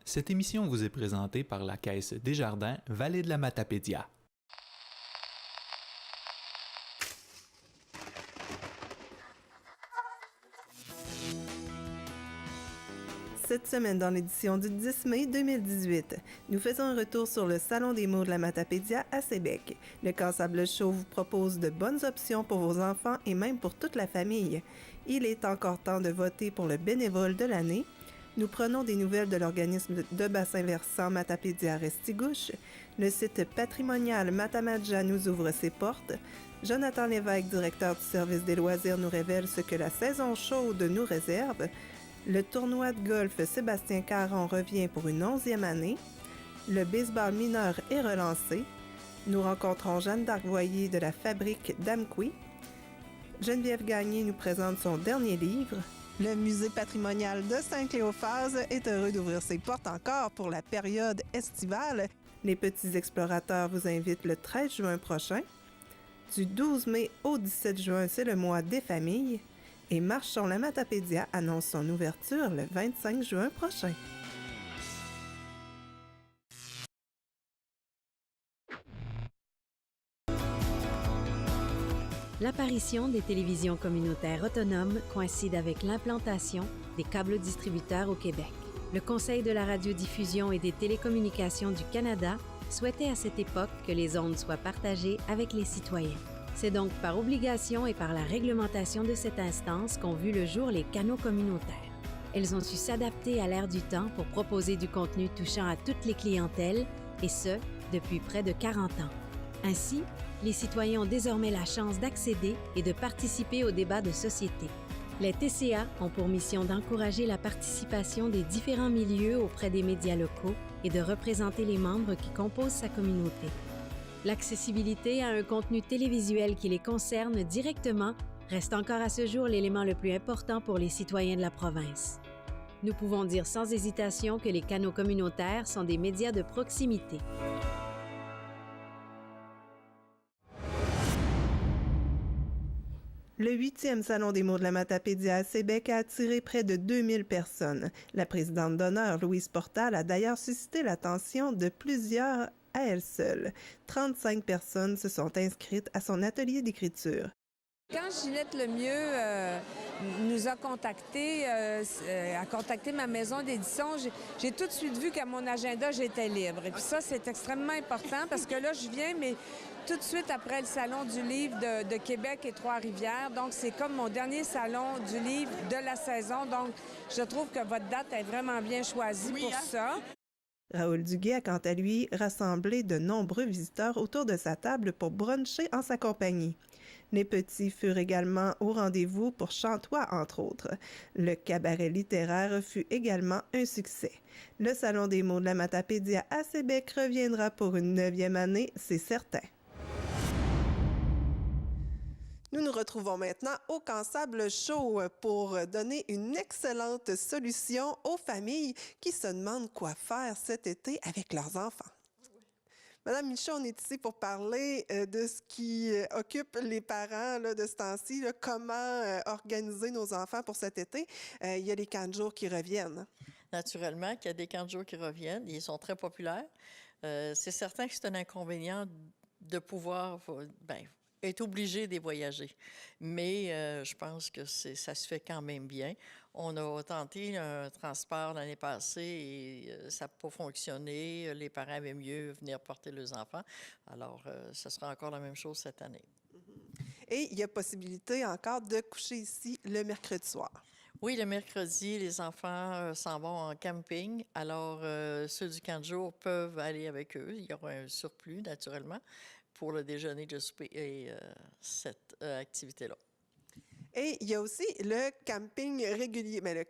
Cette émission vous est présentée par la Caisse Desjardins Vallée de la Matapédia. Cette semaine, dans l'édition du 10 mai 2018, nous faisons un retour sur le Salon des mots de la Matapédia à Sébec. Le Cassable Show vous propose de bonnes options pour vos enfants et même pour toute la famille. Il est encore temps de voter pour le bénévole de l'année. Nous prenons des nouvelles de l'organisme de bassin versant Matapédia Restigouche. Le site patrimonial Matamadja nous ouvre ses portes. Jonathan Lévesque, directeur du service des loisirs, nous révèle ce que la saison chaude nous réserve. Le tournoi de golf Sébastien Caron revient pour une 11e année. Le baseball mineur est relancé. Nous rencontrons Jeanne Darc-Voyer de la fabrique d'Amqui. Geneviève Gagné nous présente son dernier livre. Le musée patrimonial de Saint-Cléophase est heureux d'ouvrir ses portes encore pour la période estivale. Les petits explorateurs vous invitent le 13 juin prochain. Du 12 mai au 17 juin, c'est le mois des familles. Et Marchons la Matapédia annonce son ouverture le 25 juin prochain. L'apparition des télévisions communautaires autonomes coïncide avec l'implantation des câbles distributeurs au Québec. Le Conseil de la radiodiffusion et des télécommunications du Canada souhaitait à cette époque que les ondes soient partagées avec les citoyens. C'est donc par obligation et par la réglementation de cette instance qu'ont vu le jour les canaux communautaires. Elles ont su s'adapter à l'ère du temps pour proposer du contenu touchant à toutes les clientèles, et ce, depuis près de 40 ans. Ainsi, les citoyens ont désormais la chance d'accéder et de participer aux débats de société. Les TCA ont pour mission d'encourager la participation des différents milieux auprès des médias locaux et de représenter les membres qui composent sa communauté. L'accessibilité à un contenu télévisuel qui les concerne directement reste encore à ce jour l'élément le plus important pour les citoyens de la province. Nous pouvons dire sans hésitation que les canaux communautaires sont des médias de proximité. Le 8e Salon des mots de la Matapédia à Sébec a attiré près de 2000 personnes. La présidente d'honneur, Louise Portal, a d'ailleurs suscité l'attention de plusieurs à elle seule. 35 personnes se sont inscrites à son atelier d'écriture. Quand Ginette Lemieux nous a contactés, a contacté ma maison d'édition, j'ai tout de suite vu qu'à mon agenda, j'étais libre. Et puis ça, c'est extrêmement important parce que là, je viens, mais tout de suite après le Salon du livre de Québec et Trois-Rivières. Donc, c'est comme mon dernier Salon du livre de la saison. Donc, je trouve que votre date est vraiment bien choisie pour ça. Raoul Duguay a quant à lui rassemblé de nombreux visiteurs autour de sa table pour bruncher en sa compagnie. Les petits furent également au rendez-vous pour Chantois, entre autres. Le cabaret littéraire fut également un succès. Le Salon des mots de la Matapédia à Sébec reviendra pour une 9e année, c'est certain. Nous nous retrouvons maintenant au Cassable Show pour donner une excellente solution aux familles qui se demandent quoi faire cet été avec leurs enfants. Madame Michaud, on est ici pour parler de ce qui occupe les parents là, de ce temps-ci, là, comment organiser nos enfants pour cet été. Il y a les camps de jour qui reviennent. Naturellement qu'il y a des camps de jour qui reviennent. Ils sont très populaires. C'est certain que c'est un inconvénient de pouvoir être obligé de voyager. Mais je pense que ça se fait quand même bien. On a tenté un transport l'année passée et ça n'a pas fonctionné. Les parents avaient mieux venir porter leurs enfants. Alors, ce sera encore la même chose cette année. Et il y a possibilité encore de coucher ici le mercredi soir. Oui, le mercredi, les enfants s'en vont en camping. Alors, ceux du camp de jour peuvent aller avec eux. Il y aura un surplus, naturellement, pour le déjeuner, le souper et cette activité-là. Et il y a aussi le camping régulier, mais le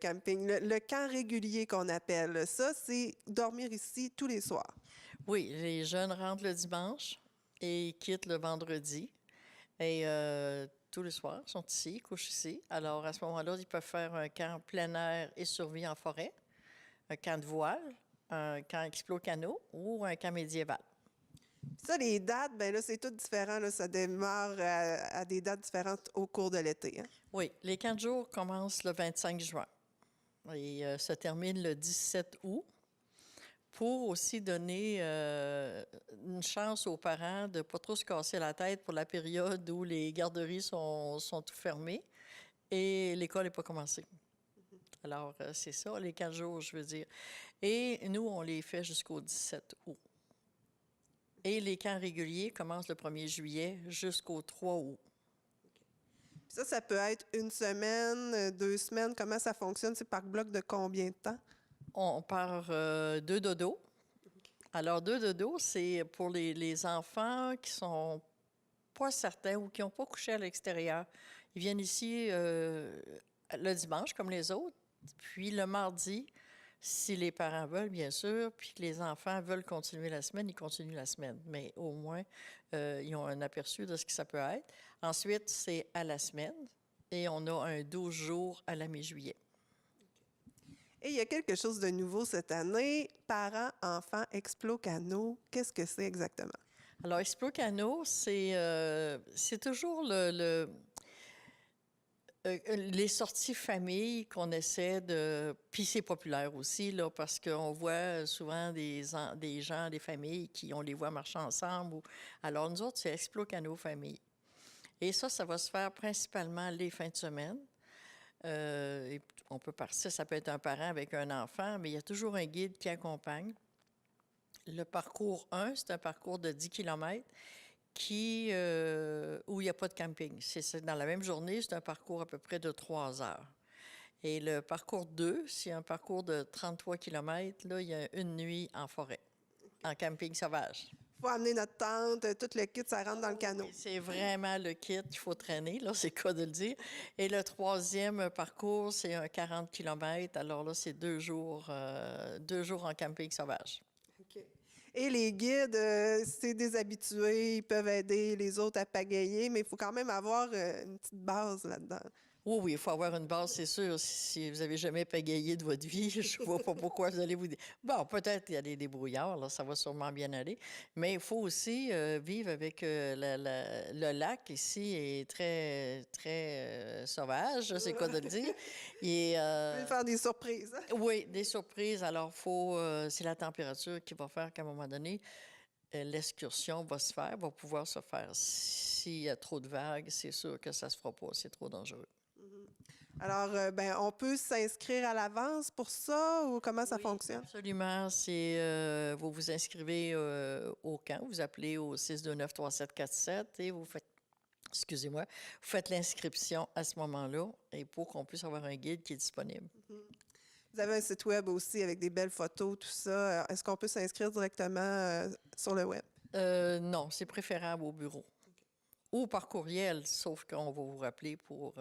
camp régulier qu'on appelle. Ça, c'est dormir ici tous les soirs. Oui, les jeunes rentrent le dimanche et quittent le vendredi. Et tous les soirs, ils sont ici, ils couchent ici. Alors, à ce moment-là, ils peuvent faire un camp plein air et survie en forêt, un camp de voile, un camp explo-canot ou un camp médiéval. Ça, les dates, bien là, c'est tout différent. Là, ça démarre à des dates différentes au cours de l'été. Hein? Oui, les camps de jour commencent le 25 juin et se terminent le 17 août. pour aussi donner une chance aux parents de ne pas trop se casser la tête pour la période où les garderies sont tout fermées et l'école n'est pas commencée. Alors, c'est ça, les 4 jours, je veux dire. Et nous, on les fait jusqu'au 17 août. Et les camps réguliers commencent le 1er juillet jusqu'au 3 août. Ça peut être 1 semaine, 2 semaines. Comment ça fonctionne? C'est par bloc de combien de temps? On part 2 dodos. Alors, 2 dodos, c'est pour les enfants qui sont pas certains ou qui n'ont pas couché à l'extérieur. Ils viennent ici le dimanche, comme les autres, puis le mardi, si les parents veulent, bien sûr, puis que les enfants veulent continuer la semaine, ils continuent la semaine. Mais au moins, ils ont un aperçu de ce que ça peut être. Ensuite, c'est à la semaine et on a un 12 jours à la mi-juillet. Et il y a quelque chose de nouveau cette année. Parents, enfants, Explo-Canot. Qu'est-ce que c'est exactement? Alors, Explo-Canot, c'est toujours les sorties famille qu'on essaie de... Puis c'est populaire aussi, là, parce qu'on voit souvent des gens, des familles on les voit marcher ensemble. Alors, nous autres, c'est Explo-Canot famille. Et ça va se faire principalement les fins de semaine. Et on peut partir, ça peut être un parent avec un enfant, mais il y a toujours un guide qui accompagne. Le parcours 1, c'est un parcours de 10 km où il n'y a pas de camping. C'est dans la même journée, c'est un parcours à peu près de 3 heures. Et le parcours 2, c'est un parcours de 33 km. Là, il y a une nuit en forêt, en camping sauvage. Il faut amener notre tente, tout le kit, ça rentre dans le canot. C'est vraiment le kit qu'il faut traîner, là, c'est le cas de le dire. Et le 3e parcours, c'est un 40 km. Alors là, c'est 2 jours en camping sauvage. OK. Et les guides, c'est des habitués, ils peuvent aider les autres à pagayer, mais il faut quand même avoir une petite base là-dedans. Oui, il faut avoir une base, c'est sûr. Si vous n'avez jamais pagayé de votre vie, je ne vois pas pourquoi vous allez vous dire. Bon, peut-être qu'il y a des débrouillards, là, ça va sûrement bien aller. Mais il faut aussi vivre avec le lac ici est très, très sauvage, c'est quoi de le dire. Et, faire des surprises. Hein? Oui, des surprises. Alors, c'est la température qui va faire qu'à un moment donné, l'excursion va pouvoir se faire. S'il y a trop de vagues, c'est sûr que ça ne se fera pas, c'est trop dangereux. Alors, on peut s'inscrire à l'avance pour ça ou comment ça fonctionne? Absolument. Vous vous inscrivez au camp, vous appelez au 629-3747 et vous faites l'inscription à ce moment-là et pour qu'on puisse avoir un guide qui est disponible. Vous avez un site web aussi avec des belles photos, tout ça. Est-ce qu'on peut s'inscrire directement sur le web? Non, c'est préférable au bureau. Ou par courriel, sauf qu'on va vous rappeler pour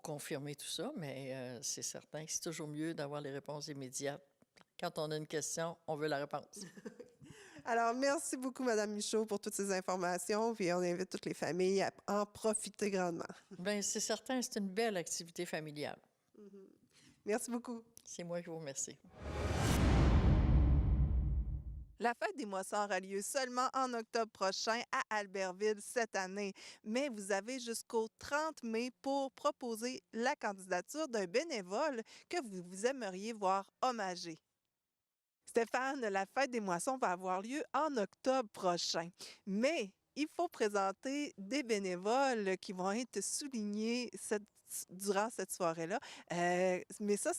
confirmer tout ça, mais c'est certain que c'est toujours mieux d'avoir les réponses immédiates. Quand on a une question, on veut la réponse. Alors, merci beaucoup, Mme Michaud, pour toutes ces informations, puis on invite toutes les familles à en profiter grandement. Bien, c'est certain, c'est une belle activité familiale. Merci beaucoup. C'est moi qui vous remercie. La fête des moissons aura lieu seulement en octobre prochain à Albertville cette année, mais vous avez jusqu'au 30 mai pour proposer la candidature d'un bénévole que vous aimeriez voir hommagé. Stéphane, la fête des moissons va avoir lieu en octobre prochain, mais il faut présenter des bénévoles qui vont être soulignés durant cette soirée-là. Mais ça,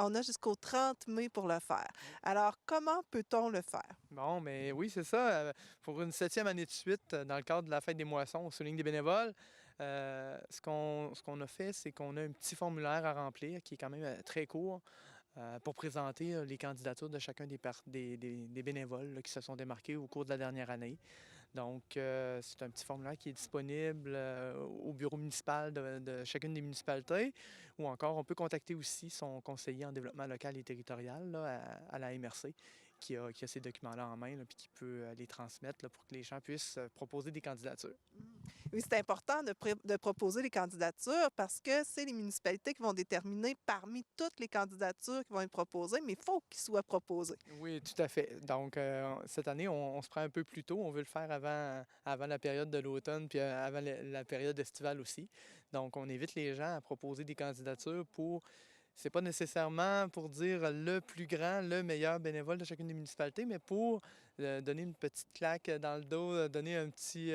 on a jusqu'au 30 mai pour le faire. Alors, comment peut-on le faire? Bon, mais oui, c'est ça. Pour une 7e année de suite, dans le cadre de la fête des moissons, on souligne des bénévoles. Ce qu'on a fait, c'est qu'on a un petit formulaire à remplir qui est quand même très court pour présenter les candidatures de chacun des bénévoles là, qui se sont démarqués au cours de la dernière année. Donc, c'est un petit formulaire qui est disponible au bureau municipal de chacune des municipalités ou encore on peut contacter aussi son conseiller en développement local et territorial là, à la MRC qui a ces documents-là en main puis qui peut les transmettre là, pour que les gens puissent proposer des candidatures. Oui, c'est important de proposer les candidatures parce que c'est les municipalités qui vont déterminer parmi toutes les candidatures qui vont être proposées, mais il faut qu'ils soient proposés. Oui, tout à fait. Donc, cette année, on se prend un peu plus tôt. On veut le faire avant la période de l'automne puis avant la période estivale aussi. Donc, on invite les gens à proposer des candidatures pour c'est pas nécessairement pour dire le plus grand, le meilleur bénévole de chacune des municipalités, mais pour donner une petite claque dans le dos, donner un petit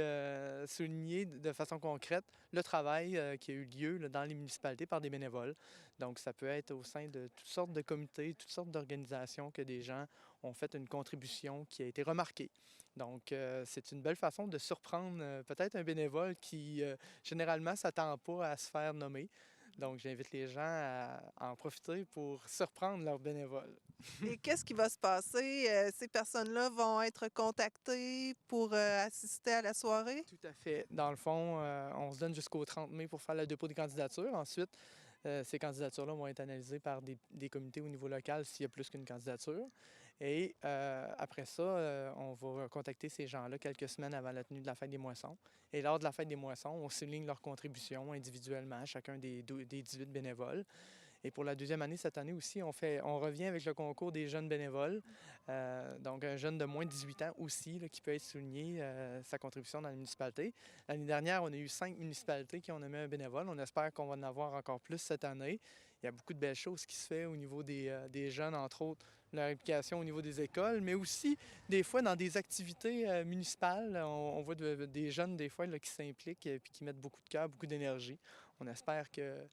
souligner de façon concrète le travail qui a eu lieu là, dans les municipalités par des bénévoles. Donc, ça peut être au sein de toutes sortes de comités, toutes sortes d'organisations que des gens ont fait une contribution qui a été remarquée. Donc, c'est une belle façon de surprendre peut-être un bénévole qui, généralement, ne s'attend pas à se faire nommer. Donc, j'invite les gens à en profiter pour surprendre leurs bénévoles. Et qu'est-ce qui va se passer? Ces personnes-là vont être contactées pour assister à la soirée? Tout à fait. Dans le fond, on se donne jusqu'au 30 mai pour faire le dépôt des candidatures. Ensuite, ces candidatures-là vont être analysées par des comités au niveau local s'il y a plus qu'une candidature. Et après ça, on va contacter ces gens-là quelques semaines avant la tenue de la fête des moissons. Et lors de la fête des moissons, on souligne leurs contributions individuellement, chacun des 18 bénévoles. Et pour la deuxième année, cette année aussi, on revient avec le concours des jeunes bénévoles. Donc, un jeune de moins de 18 ans aussi là, qui peut être souligné sa contribution dans la municipalité. L'année dernière, on a eu 5 municipalités qui ont nommé un bénévole. On espère qu'on va en avoir encore plus cette année. Il y a beaucoup de belles choses qui se font au niveau des jeunes, entre autres, leur implication au niveau des écoles, mais aussi des fois dans des activités municipales. On voit des jeunes des fois là, qui s'impliquent et qui mettent beaucoup de cœur, beaucoup d'énergie. On espère que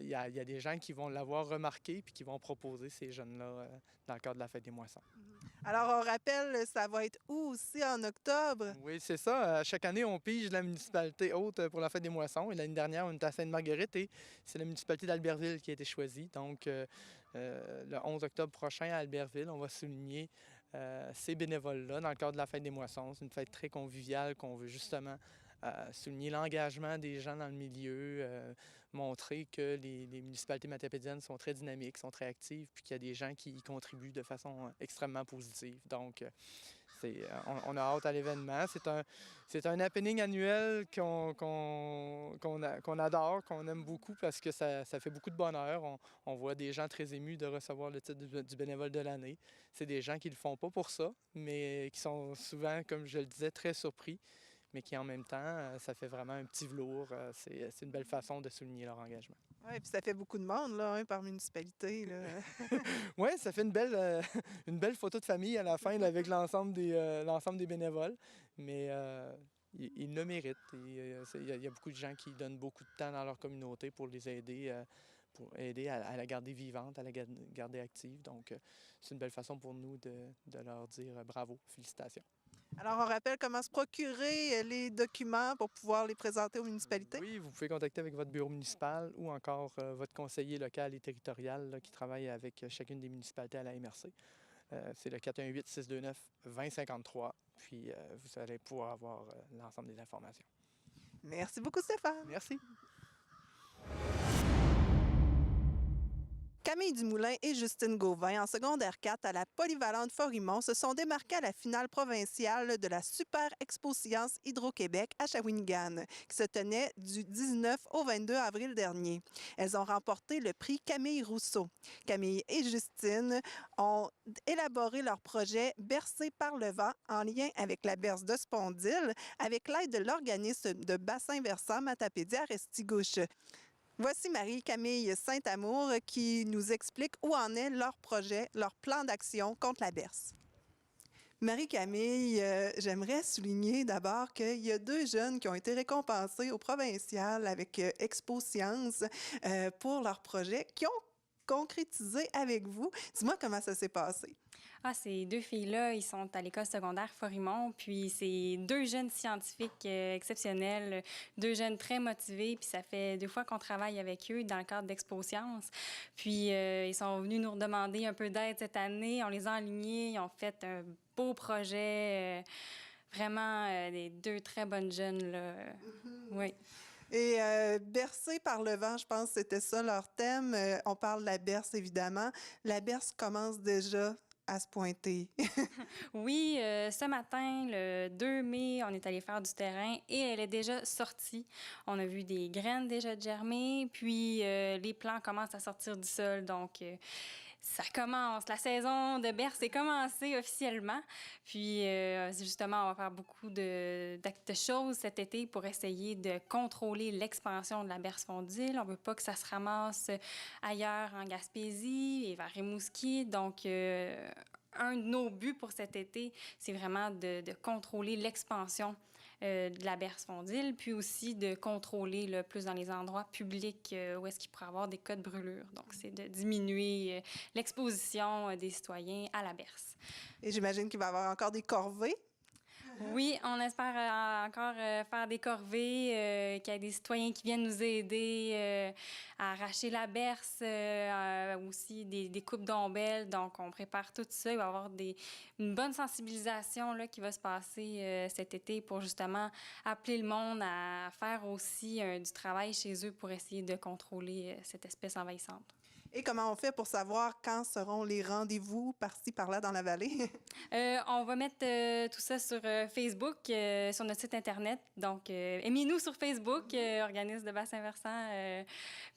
il y a des gens qui vont l'avoir remarqué puis qui vont proposer ces jeunes-là dans le cadre de la fête des moissons. Alors, on rappelle, ça va être où aussi en octobre? Oui, c'est ça. Chaque année, on pige la municipalité haute pour la fête des moissons. Et l'année dernière, on était à Sainte-Marguerite et c'est la municipalité d'Albertville qui a été choisie. Donc, le 11 octobre prochain à Albertville, on va souligner ces bénévoles-là dans le cadre de la fête des moissons. C'est une fête très conviviale qu'on veut justement souligner l'engagement des gens dans le milieu, montrer que les municipalités matapédiennes sont très dynamiques, sont très actives, puis qu'il y a des gens qui y contribuent de façon extrêmement positive. Donc, on a hâte à l'événement. C'est un happening annuel qu'on adore, qu'on aime beaucoup parce que ça fait beaucoup de bonheur. On voit des gens très émus de recevoir le titre du bénévole de l'année. C'est des gens qui ne le font pas pour ça, mais qui sont souvent, comme je le disais, très surpris, mais qui en même temps, ça fait vraiment un petit velours. C'est une belle façon de souligner leur engagement. Oui, puis ça fait beaucoup de monde, là, par municipalité. Oui, ça fait une belle photo de famille à la fin là, avec l'ensemble des bénévoles, mais ils le méritent. Il y a beaucoup de gens qui donnent beaucoup de temps dans leur communauté pour les aider, à la garder vivante, à la garder active. Donc, c'est une belle façon pour nous de leur dire bravo, félicitations. Alors, on rappelle comment se procurer les documents pour pouvoir les présenter aux municipalités? Oui, vous pouvez contacter avec votre bureau municipal ou encore votre conseiller local et territorial là, qui travaille avec chacune des municipalités à la MRC. C'est le 418-629-2053. Puis, vous allez pouvoir avoir l'ensemble des informations. Merci beaucoup, Stéphane. Merci. Camille Dumoulin et Justine Gauvin, en secondaire 4 à la Polyvalente Forimont, se sont démarquées à la finale provinciale de la Super Expo Science Hydro-Québec à Shawinigan, qui se tenait du 19 au 22 avril dernier. Elles ont remporté le prix Camille Rousseau. Camille et Justine ont élaboré leur projet Bercé par le vent en lien avec la berce de Spondyle, avec l'aide de l'organisme de bassin versant Matapédia Restigouche. Voici Marie-Camille Saint-Amour qui nous explique où en est leur projet, leur plan d'action contre la berce. Marie-Camille, j'aimerais souligner d'abord qu'il y a 2 jeunes qui ont été récompensés au provincial avec Expo Science pour leur projet, qui ont concrétisé avec vous. Dis-moi comment ça s'est passé. Ces 2 filles-là, ils sont à l'école secondaire Forimont, puis c'est 2 jeunes scientifiques exceptionnels, 2 jeunes très motivés, puis ça fait 2 fois qu'on travaille avec eux dans le cadre d'Expo Science. Puis ils sont venus nous redemander un peu d'aide cette année, on les a alignés, ils ont fait un beau projet, vraiment des 2 très bonnes jeunes, là. Oui. Et bercé par le vent, je pense que c'était ça leur thème. On parle de la berce, évidemment. La berce commence déjà à se pointer. Oui, ce matin, le 2 mai, on est allé faire du terrain et elle est déjà sortie. On a vu des graines déjà germer, puis les plants commencent à sortir du sol. Donc, Ça commence. La saison de berce est commencée officiellement. Puis, justement, on va faire beaucoup de choses cet été pour essayer de contrôler l'expansion de la berce fondile. On ne veut pas que ça se ramasse ailleurs en Gaspésie et vers Rimouski. Donc, un de nos buts pour cet été, c'est vraiment de contrôler l'expansion de la berce fondile, puis aussi de contrôler le plus dans les endroits publics où est-ce qu'il pourrait y avoir des cas de brûlure. Donc, c'est de diminuer l'exposition des citoyens à la berce. Et j'imagine qu'il va y avoir encore des corvées. Oui, on espère encore faire des corvées, qu'il y ait des citoyens qui viennent nous aider à arracher la berce, aussi des coupes d'ombelles. Donc, on prépare tout ça. Il va y avoir une bonne sensibilisation là, qui va se passer cet été pour justement appeler le monde à faire aussi du travail chez eux pour essayer de contrôler cette espèce envahissante. Et comment on fait pour savoir quand seront les rendez-vous par-ci, par-là dans la vallée? On va mettre tout ça sur Facebook, sur notre site Internet. Donc, aimez-nous sur Facebook, organisme de Bassin-Versant.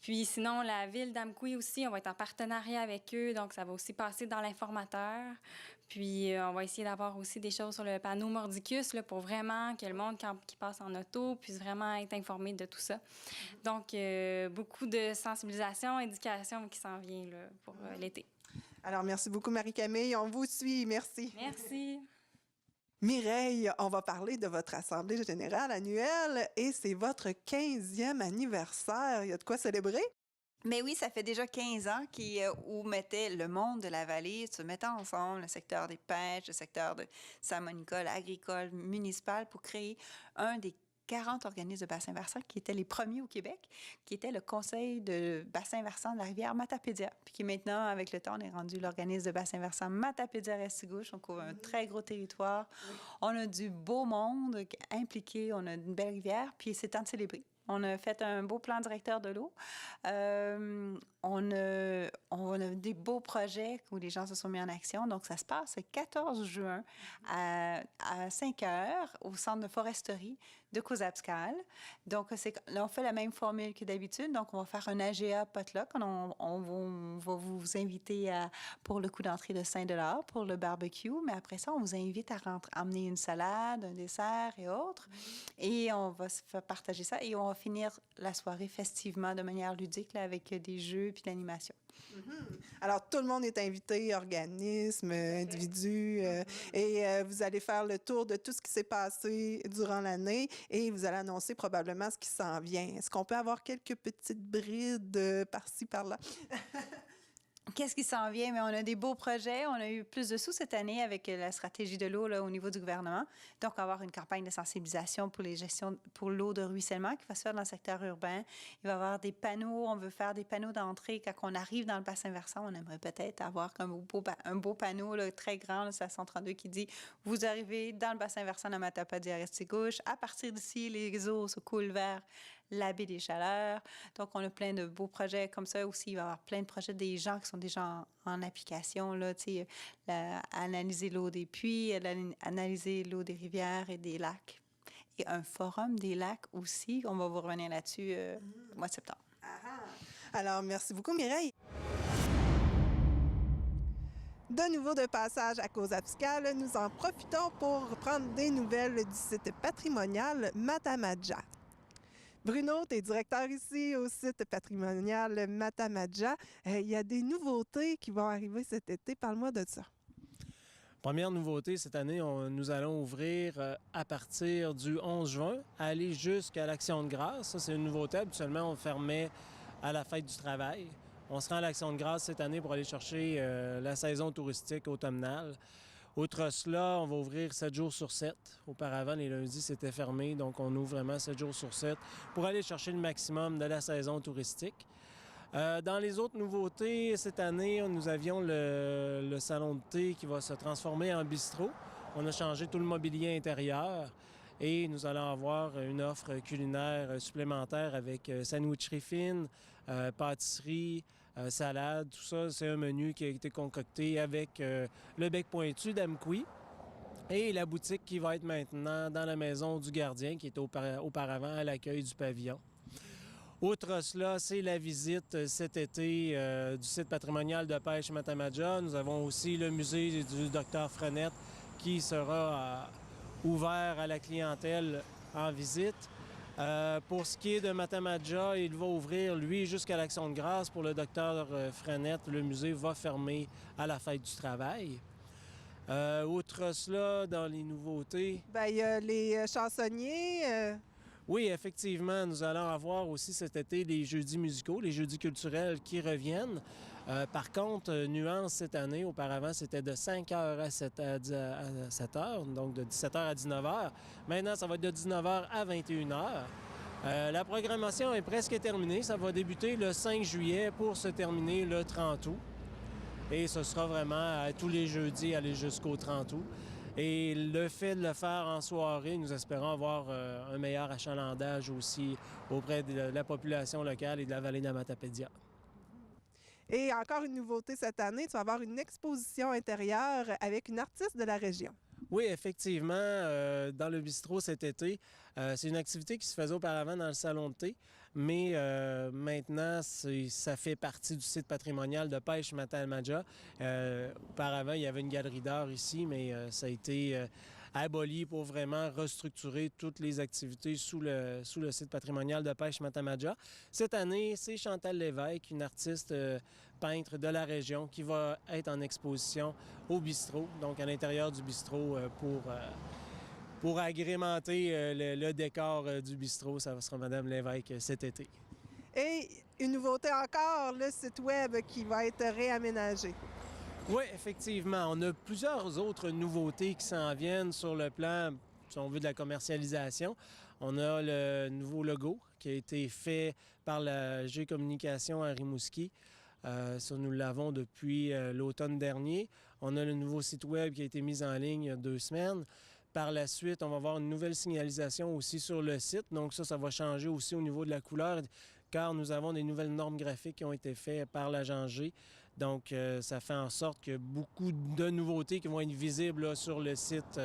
Puis sinon, la ville d'Amqui aussi, on va être en partenariat avec eux. Donc, ça va aussi passer dans l'informateur. Puis, on va essayer d'avoir aussi des choses sur le panneau Mordicus là, pour vraiment que le monde qui passe en auto puisse vraiment être informé de tout ça. Donc, beaucoup de sensibilisation, éducation qui s'en vient là, pour l'été. Alors, merci beaucoup, Marie-Camille. On vous suit. Merci. Merci. Mireille, on va parler de votre Assemblée générale annuelle et c'est votre 15e anniversaire. Il y a de quoi célébrer? Mais oui, ça fait déjà 15 ans où mettait le monde de la vallée, se mettait ensemble, le secteur des pêches, le secteur de salmonicole, agricole, municipal, pour créer un des 40 organismes de bassin-versant qui étaient les premiers au Québec, qui était le Conseil de bassin-versant de la rivière Matapédia, puis qui maintenant, avec le temps, on est rendu l'organisme de bassin-versant Matapédia-Restigouche. On couvre un très gros territoire. On a du beau monde impliqué, on a une belle rivière, puis c'est temps de célébrer. On a fait un beau plan directeur de l'eau. On a des beaux projets où les gens se sont mis en action. Donc, ça se passe le 14 juin à 5 heures au centre de foresterie de Cousabscal. Donc, on fait la même formule que d'habitude. Donc, on va faire un AGA potluck. On va vous inviter pour le coup d'entrée de $5 pour le barbecue. Mais après ça, on vous invite à amener une salade, un dessert et autres. Et on va se faire partager ça. Et on va finir la soirée festivement de manière ludique là, avec des jeux puis de l'animation. Alors, tout le monde est invité, organismes, individus, et vous allez faire le tour de tout ce qui s'est passé durant l'année et vous allez annoncer probablement ce qui s'en vient. Est-ce qu'on peut avoir quelques petites brides par-ci, par-là? Qu'est-ce qui s'en vient? Mais on a des beaux projets. On a eu plus de sous cette année avec la stratégie de l'eau là, au niveau du gouvernement. Donc, on va avoir une campagne de sensibilisation pour l'eau de ruissellement qui va se faire dans le secteur urbain. Il va y avoir des panneaux. On veut faire des panneaux d'entrée. Quand on arrive dans le bassin versant, on aimerait peut-être avoir un beau panneau là, très grand, là, c'est à 132, qui dit « Vous arrivez dans le bassin versant de Matapédia-Restigouche. À partir d'ici, les eaux se coulent vers la baie des Chaleurs. » Donc, on a plein de beaux projets comme ça aussi. Il va y avoir plein de projets des gens qui sont déjà en application, là, tu sais, analyser l'eau des puits, analyser l'eau des rivières et des lacs. Et un forum des lacs aussi. On va vous revenir là-dessus au mois de septembre. Alors, merci beaucoup, Mireille. De nouveau de passage à Cousabscal, nous en profitons pour prendre des nouvelles du site patrimonial Matamadja. Bruno, tu es directeur ici au site patrimonial Matamadja. Il y a des nouveautés qui vont arriver cet été. Parle-moi de ça. Première nouveauté, cette année, nous allons ouvrir à partir du 11 juin, aller jusqu'à l'Action de grâce. Ça, c'est une nouveauté. Habituellement, on fermait à la fête du travail. On se rend à l'Action de grâce cette année pour aller chercher la saison touristique automnale. Outre cela, on va ouvrir 7 jours sur 7. Auparavant, les lundis, c'était fermé, donc on ouvre vraiment 7 jours sur 7 pour aller chercher le maximum de la saison touristique. Dans les autres nouveautés, cette année, nous avions le salon de thé qui va se transformer en bistrot. On a changé tout le mobilier intérieur et nous allons avoir une offre culinaire supplémentaire avec sandwicherie fine, pâtisserie, salade, tout ça. C'est un menu qui a été concocté avec le bec pointu d'Amqui et la boutique qui va être maintenant dans la maison du gardien qui était auparavant à l'accueil du pavillon. Outre cela, c'est la visite cet été du site patrimonial de pêche Matamaja. Nous avons aussi le musée du Dr Frenette qui sera ouvert à la clientèle en visite. Pour ce qui est de Matamaja, il va ouvrir, lui, jusqu'à l'Action de grâce. Pour le Dr Frenette, le musée va fermer à la fête du travail. Outre cela, dans les nouveautés... Bien, il y a les chansonniers... Oui, effectivement, nous allons avoir aussi cet été les jeudis musicaux, les jeudis culturels qui reviennent. Par contre, nuance cette année, auparavant, c'était de 5h à 7h, donc de 17h à 19h. Maintenant, ça va être de 19h à 21h. La programmation est presque terminée. Ça va débuter le 5 juillet pour se terminer le 30 août. Et ce sera vraiment tous les jeudis, aller jusqu'au 30 août. Et le fait de le faire en soirée, nous espérons avoir un meilleur achalandage aussi auprès de la population locale et de la vallée de la Matapédia. Et encore une nouveauté cette année, tu vas avoir une exposition intérieure avec une artiste de la région. Oui, effectivement, dans le bistrot cet été, c'est une activité qui se faisait auparavant dans le salon de thé, mais maintenant, ça fait partie du site patrimonial de pêche Matamaja. Auparavant, il y avait une galerie d'art ici, mais ça a été aboli pour vraiment restructurer toutes les activités sous le site patrimonial de pêche Matamaja. Cette année, c'est Chantal Lévesque, une artiste peintre de la région, qui va être en exposition au bistrot, donc à l'intérieur du bistrot pour agrémenter le décor du bistrot. Ça sera Mme Lévesque cet été. Et une nouveauté encore, le site web qui va être réaménagé. Oui, effectivement. On a plusieurs autres nouveautés qui s'en viennent sur le plan, si on veut, de la commercialisation. On a le nouveau logo qui a été fait par la G-Communication à Rimouski. Ça, nous l'avons depuis l'automne dernier. On a le nouveau site web qui a été mis en ligne il y a 2 semaines. Par la suite, on va avoir une nouvelle signalisation aussi sur le site. Donc ça va changer aussi au niveau de la couleur, car nous avons des nouvelles normes graphiques qui ont été faites par l'agent G. Donc ça fait en sorte que beaucoup de nouveautés qui vont être visibles là, sur le site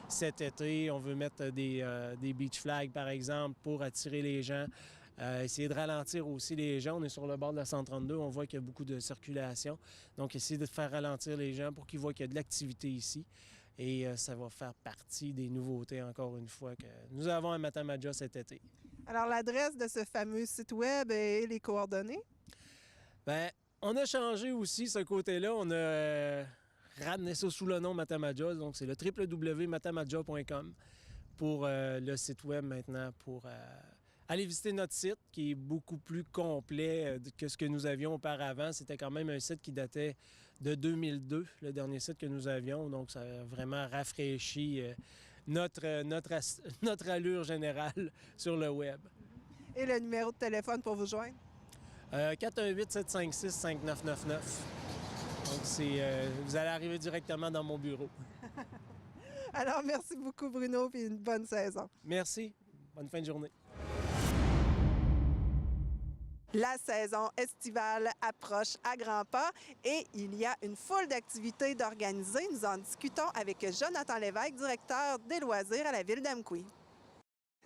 cet été. On veut mettre des beach flags, par exemple, pour attirer les gens. Essayer de ralentir aussi les gens. On est sur le bord de la 132, on voit qu'il y a beaucoup de circulation. Donc, essayer de faire ralentir les gens pour qu'ils voient qu'il y a de l'activité ici. Et ça va faire partie des nouveautés, encore une fois, que nous avons à Matamaja cet été. Alors, l'adresse de ce fameux site web et les coordonnées? Bien, on a changé aussi ce côté-là. On a ramené ça sous le nom Matamaja. Donc, c'est le www.matamaja.com pour le site web maintenant pour... Allez visiter notre site qui est beaucoup plus complet que ce que nous avions auparavant. C'était quand même un site qui datait de 2002, le dernier site que nous avions. Donc, ça a vraiment rafraîchi notre allure générale sur le web. Et le numéro de téléphone pour vous joindre? 418-756-5999. Donc, vous allez arriver directement dans mon bureau. Alors, merci beaucoup, Bruno, et une bonne saison. Merci. Bonne fin de journée. La saison estivale approche à grands pas et il y a une foule d'activités d'organiser. Nous en discutons avec Jonathan Lévesque, directeur des loisirs à la Ville d'Amqui.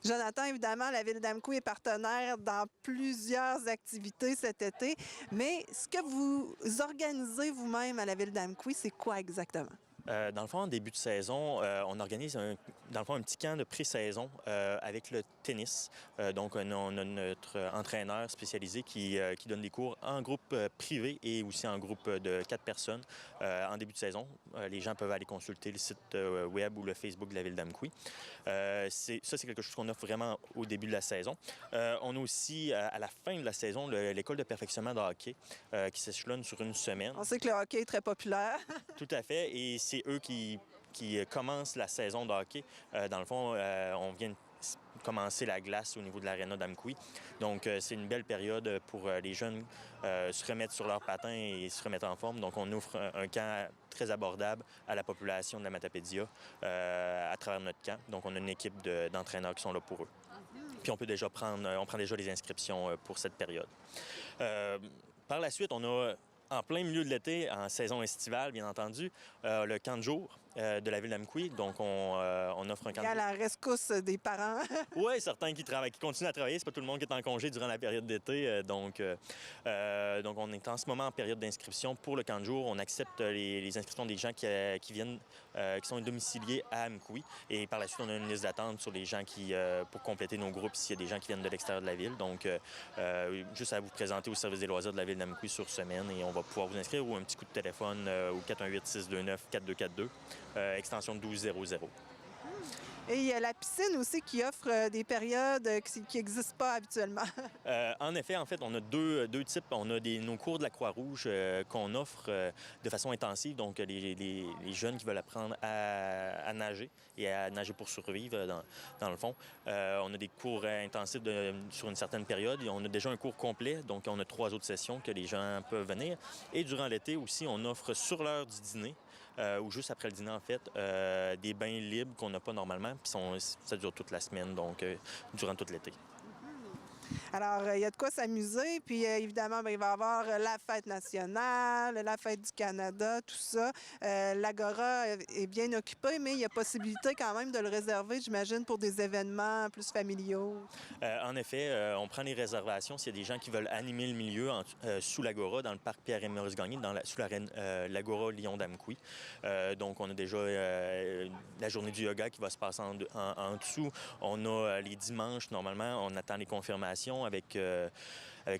Jonathan, évidemment, la Ville d'Amqui est partenaire dans plusieurs activités cet été, mais ce que vous organisez vous-même à la Ville d'Amqui, c'est quoi exactement? Dans le fond, en début de saison, on organise un petit camp de pré-saison avec le tennis. Donc, on a notre entraîneur spécialisé qui donne des cours en groupe privé et aussi en groupe de 4 personnes en début de saison. Les gens peuvent aller consulter le site web ou le Facebook de la Ville d'Amqui. C'est quelque chose qu'on offre vraiment au début de la saison. On a aussi, à la fin de la saison, l'école de perfectionnement de hockey qui s'échelonne sur une semaine. On sait que le hockey est très populaire. Tout à fait. Et c'est eux qui commencent la saison de hockey. Dans le fond, on vient de commencer la glace au niveau de l'aréna d'Amqui. Donc, c'est une belle période pour les jeunes se remettre sur leurs patins et se remettre en forme. Donc, on offre un camp très abordable à la population de la Matapédia à travers notre camp. Donc, on a une équipe d'entraîneurs qui sont là pour eux. Puis, on prend déjà les inscriptions pour cette période. Par la suite, on a En plein milieu de l'été, en saison estivale, bien entendu, le camp de jour de la ville d'Amqui. Donc, on offre un camp de jour. Il y a la rescousse des parents. Oui, certains qui continuent à travailler. C'est pas tout le monde qui est en congé durant la période d'été. Donc, on est en ce moment en période d'inscription pour le camp de jour. On accepte les inscriptions des gens qui viennent, qui sont domiciliés à Amqui. Et par la suite, on a une liste d'attente sur les gens pour compléter nos groupes s'il y a des gens qui viennent de l'extérieur de la ville. Donc, juste à vous présenter au service des loisirs de la ville d'Amqui sur semaine et on va pouvoir vous inscrire ou un petit coup de téléphone au 418-629-4242, extension 1200. Et il y a la piscine aussi qui offre des périodes qui n'existent pas habituellement. En effet, on a deux types. On a nos cours de la Croix-Rouge qu'on offre de façon intensive. Donc, les jeunes qui veulent apprendre à nager et à nager pour survivre, dans le fond. On a des cours intensifs sur une certaine période. Et on a déjà un cours complet. Donc, on a 3 autres sessions que les gens peuvent venir. Et durant l'été aussi, on offre sur l'heure du dîner, ou juste après le dîner, en fait, des bains libres qu'on n'a pas normalement. Puis ça dure toute la semaine, donc durant tout l'été. Alors, il y a de quoi s'amuser. Puis, évidemment, il va y avoir la fête nationale, la fête du Canada, tout ça. L'Agora est bien occupée, mais il y a possibilité quand même de le réserver, j'imagine, pour des événements plus familiaux. En effet, on prend les réservations s'il y a des gens qui veulent animer le milieu sous l'Agora, dans le parc Pierre-et-Maurice-Gagné, sous l'Agora Lion d'Amqui. Donc, on a déjà la journée du yoga qui va se passer en dessous. On a les dimanches, normalement, on attend les confirmations avec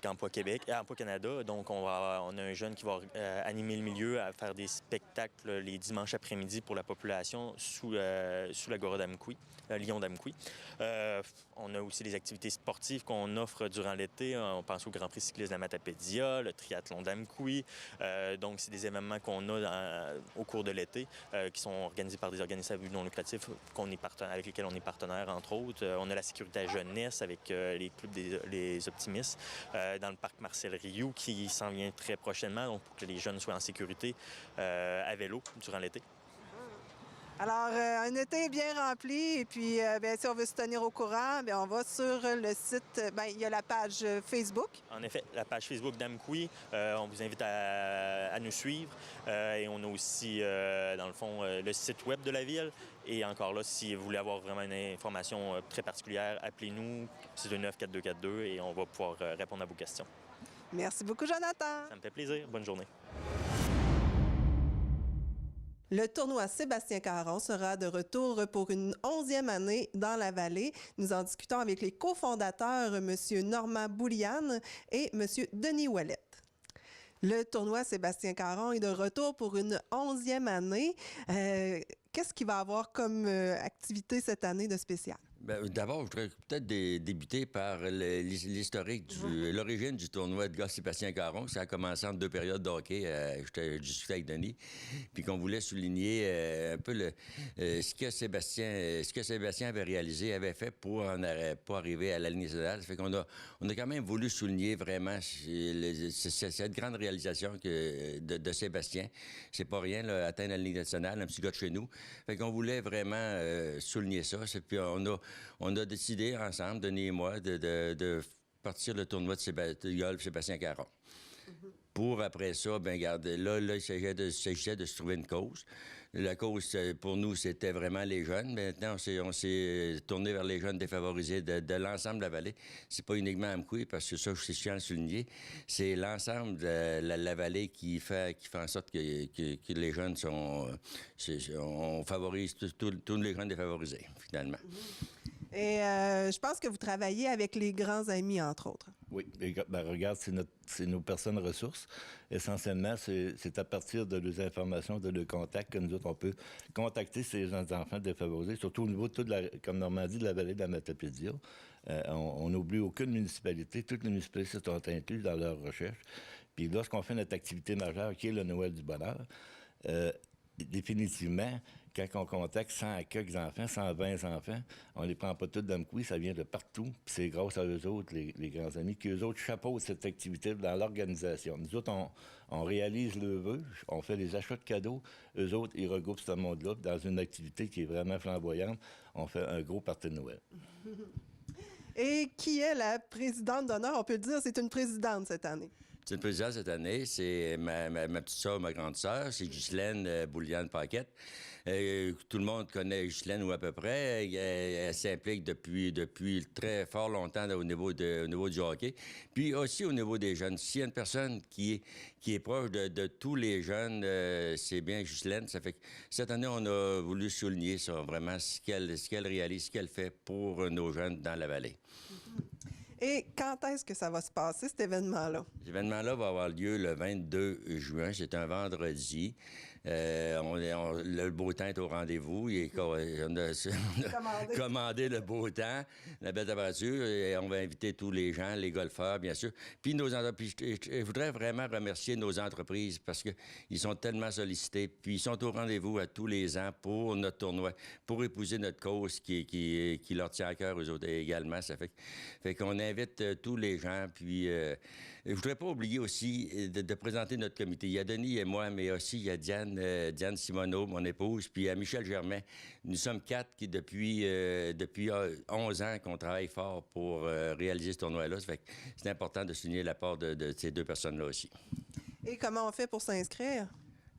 Emploi Québec, Emploi Canada. Donc, on a un jeune qui va animer le milieu, à faire des spectacles les dimanches après-midi pour la population sous l'Agora d'Amqui, Lion d'Amqui. On a aussi les activités sportives qu'on offre durant l'été. On pense au Grand Prix cycliste de la Matapédia, le triathlon d'Amqui. Donc, c'est des événements qu'on a au cours de l'été qui sont organisés par des organismes à but non lucratif avec lesquels on est partenaire, entre autres. On a la sécurité à jeunesse avec les clubs les optimistes dans le parc Marcel Rioux qui s'en vient très prochainement, donc pour que les jeunes soient en sécurité à vélo durant l'été. Alors, un été bien rempli. Et puis, si on veut se tenir au courant, on va sur le site. Il y a la page Facebook. En effet, la page Facebook d'Amqui. On vous invite à nous suivre. Et on a aussi, dans le fond, le site web de la ville. Et encore là, si vous voulez avoir vraiment une information très particulière, appelez-nous 629-4242 et on va pouvoir répondre à vos questions. Merci beaucoup, Jonathan. Ça me fait plaisir. Bonne journée. Le tournoi Sébastien Caron sera de retour pour une 11e année dans la vallée. Nous en discutons avec les cofondateurs, M. Normand Bouliane et M. Denis Ouellette. Le tournoi Sébastien Caron est de retour pour une 11e année. Qu'est-ce qu'il va avoir comme activité cette année de spécial? D'abord, je voudrais peut-être débuter par l'historique, l'origine du tournoi de Sébastien Caron. Ça a commencé en 2 périodes de hockey. Je discutais avec Denis. Puis qu'on voulait souligner un peu ce que Sébastien avait réalisé, avait fait pour arriver à la Ligue nationale. Ça fait qu'on a quand même voulu souligner vraiment cette grande réalisation de Sébastien. C'est pas rien, là, atteindre la Ligue nationale, un petit gars de chez nous. Fait qu'on voulait vraiment souligner ça. Puis on a décidé ensemble, Denis et moi, de partir le tournoi de golf Sébastien Caron. Pour après ça, là, il s'agissait de se trouver une cause. La cause, pour nous, c'était vraiment les jeunes. Maintenant, on s'est tourné vers les jeunes défavorisés de l'ensemble de la vallée. C'est pas uniquement Amqui, parce que ça, je suis à le souligner. C'est l'ensemble de la vallée qui fait en sorte que les jeunes on favorise tous les jeunes défavorisés, finalement. Et je pense que vous travaillez avec les grands amis, entre autres. Oui. Regarde, c'est nos personnes ressources. Essentiellement, c'est à partir de leurs informations, de leurs contacts que nous autres, on peut contacter ces jeunes enfants défavorisés, surtout au niveau de comme Normandie, de la vallée de la Matapédia. On n'oublie aucune municipalité. Toutes les municipalités sont incluses dans leur recherche. Puis lorsqu'on fait notre activité majeure, qui est le Noël du bonheur, définitivement, quand on contacte 100 à quelques enfants, 120 enfants, on ne les prend pas tous d'Amqui, ça vient de partout. Puis c'est grâce à eux autres, les grands amis, qu'eux autres chapeautent cette activité dans l'organisation. Nous autres, on réalise le vœu, on fait les achats de cadeaux. Eux autres, ils regroupent ce monde-là dans une activité qui est vraiment flamboyante. On fait un gros party de Noël. Et qui est la présidente d'honneur? On peut le dire, c'est une présidente cette année. Petite présidente cette année, c'est ma petite soeur, ma grande sœur, c'est Ghislaine Bouliane-Paquette. Tout le monde connaît Ghislaine ou à peu près. Elle s'implique depuis très fort longtemps au niveau du hockey. Puis aussi au niveau des jeunes. S'il y a une personne qui est proche de tous les jeunes, c'est bien Ghislaine. Ça fait que cette année, on a voulu souligner ça, vraiment ce qu'elle réalise, ce qu'elle fait pour nos jeunes dans la vallée. Et quand est-ce que ça va se passer, cet événement-là? Cet événement-là va avoir lieu le 22 juin. C'est un vendredi. Le beau temps est au rendez-vous. On a commandé le beau temps, la belle température, et on va inviter tous les gens, les golfeurs, bien sûr. Puis je voudrais vraiment remercier nos entreprises parce qu'ils sont tellement sollicités, puis ils sont au rendez-vous à tous les ans pour notre tournoi, pour épouser notre cause qui leur tient à cœur, eux autres également. Ça fait qu'on invite tous les gens, puis... Je ne voudrais pas oublier aussi de présenter notre comité. Il y a Denis et moi, mais aussi il y a Diane Simoneau, mon épouse, puis il y a Michel Germain. Nous sommes 4 qui, depuis 11 ans, qu'on travaille fort pour réaliser ce tournoi-là. Ça fait que c'est important de souligner l'apport de ces deux personnes-là aussi. Et comment on fait pour s'inscrire?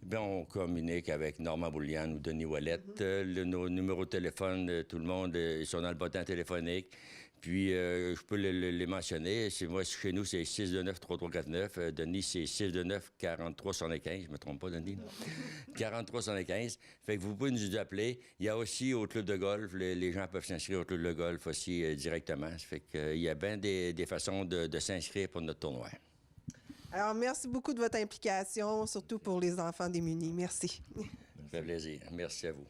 Bien, on communique avec Normand Bouliane ou Denis Ouellette. Nos numéros de téléphone, tout le monde, ils sont dans le bottin téléphonique. Puis, je peux les mentionner. Chez nous, c'est 629-3349. Denis, c'est 629-4375. Je ne me trompe pas, Denis? 4375. Fait que vous pouvez nous appeler. Il y a aussi au club de golf. Les gens peuvent s'inscrire au club de golf aussi directement. Ça fait qu'il y a bien des façons de s'inscrire pour notre tournoi. Alors, merci beaucoup de votre implication, surtout pour les enfants démunis. Merci. Ça fait plaisir. Merci à vous.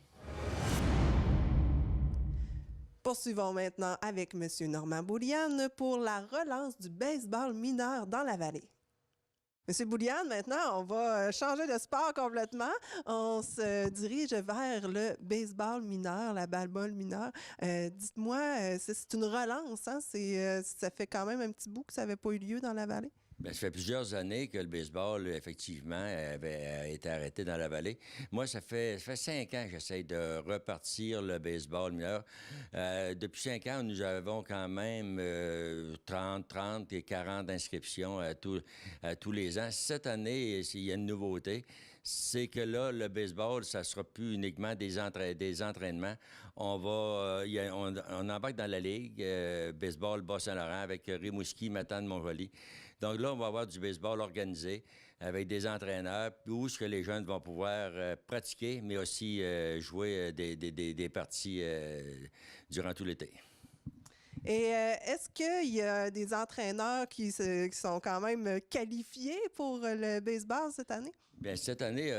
Poursuivons maintenant avec M. Normand Bouliane pour la relance du baseball mineur dans la vallée. M. Bouliane, maintenant, on va changer de sport complètement. On se dirige vers le baseball mineur, la balle-ball mineur. Dites-moi, c'est une relance, hein? Ça fait quand même un petit bout que ça n'avait pas eu lieu dans la vallée? Bien, ça fait plusieurs années que le baseball, effectivement, avait été arrêté dans la vallée. Moi, ça fait 5 ans que j'essaie de repartir le baseball mineur. Depuis 5 ans, nous avons quand même 30 et 40 inscriptions à tous les ans. Cette année, il y a une nouveauté. C'est que là, le baseball, ça ne sera plus uniquement des entraînements. On embarque dans la Ligue baseball Bas-Saint-Laurent avec Rimouski, Matane, Montjoly. Donc là, on va avoir du baseball organisé avec des entraîneurs où ce que les jeunes vont pouvoir pratiquer, mais aussi jouer des parties durant tout l'été. Et est-ce qu'il y a des entraîneurs qui sont quand même qualifiés pour le baseball cette année? Bien, cette année,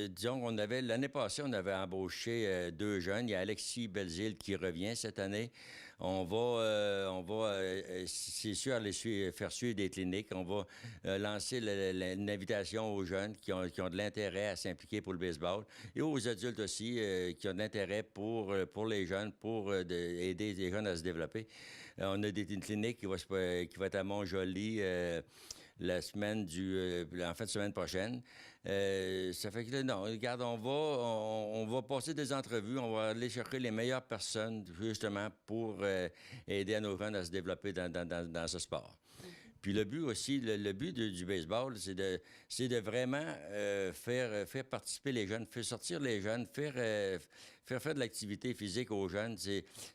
disons l'année passée, on avait embauché 2 jeunes. Il y a Alexis Belzile qui revient cette année. On va c'est sûr, faire suivre des cliniques. On va lancer une invitation aux jeunes qui ont de l'intérêt à s'impliquer pour le baseball et aux adultes aussi qui ont de l'intérêt pour les jeunes, pour aider les jeunes à se développer. On a une clinique qui va être à Montjoly en fin de semaine prochaine. Ça fait que non, regarde, on va passer des entrevues, on va aller chercher les meilleures personnes justement pour aider à nos jeunes à se développer dans ce sport. Puis le but aussi, le but du baseball, c'est de vraiment faire participer les jeunes, faire sortir les jeunes, faire de l'activité physique aux jeunes.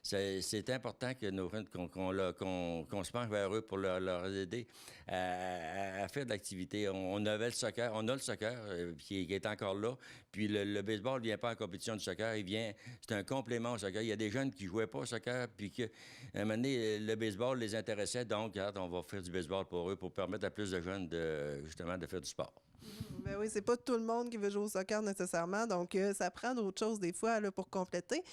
C'est important que nos jeunes, qu'on se penche vers eux pour leur aider à faire de l'activité. On a le soccer qui est encore là. Puis le baseball ne vient pas en compétition du soccer, c'est un complément au soccer. Il y a des jeunes qui ne jouaient pas au soccer, puis qu'à un moment donné, le baseball les intéressait. Donc, regarde, on va faire du baseball pour eux, pour permettre à plus de jeunes justement de faire du sport. Ben oui, c'est pas tout le monde qui veut jouer au soccer nécessairement, donc ça prend d'autres choses des fois là, pour compléter.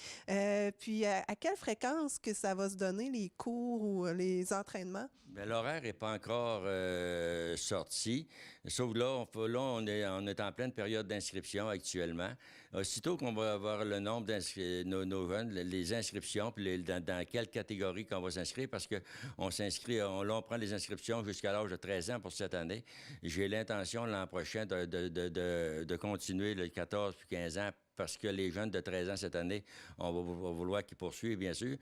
Puis à quelle fréquence que ça va se donner, les cours ou les entraînements? Bien, l'horaire n'est pas encore sorti, sauf là, on est en pleine période d'inscription actuellement. Aussitôt qu'on va avoir le nombre nos jeunes, les inscriptions, puis dans quelle catégorie qu'on va s'inscrire, parce qu'on s'inscrit, on prend les inscriptions jusqu'à l'âge de 13 ans pour cette année. J'ai l'intention l'an prochain de continuer le 14 puis 15 ans parce que les jeunes de 13 ans cette année, on va vouloir qu'ils poursuivent, bien sûr.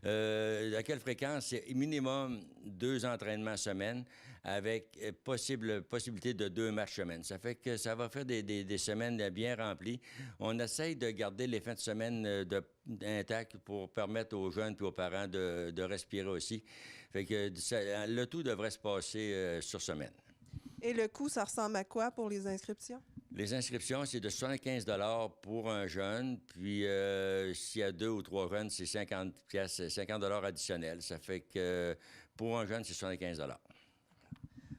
À quelle fréquence? C'est minimum 2 entraînements semaine avec possibilité de 2 matchs semaine. Ça fait que ça va faire des semaines bien remplies. On essaye de garder les fins de semaine intacts pour permettre aux jeunes et aux parents de respirer aussi. Fait que le tout devrait se passer sur semaine. Et le coût, ça ressemble à quoi pour les inscriptions? Les inscriptions, c'est de 75 $ pour un jeune. Puis, s'il y a 2 ou 3 jeunes, c'est 50 $ additionnels. Ça fait que pour un jeune, c'est 75 $.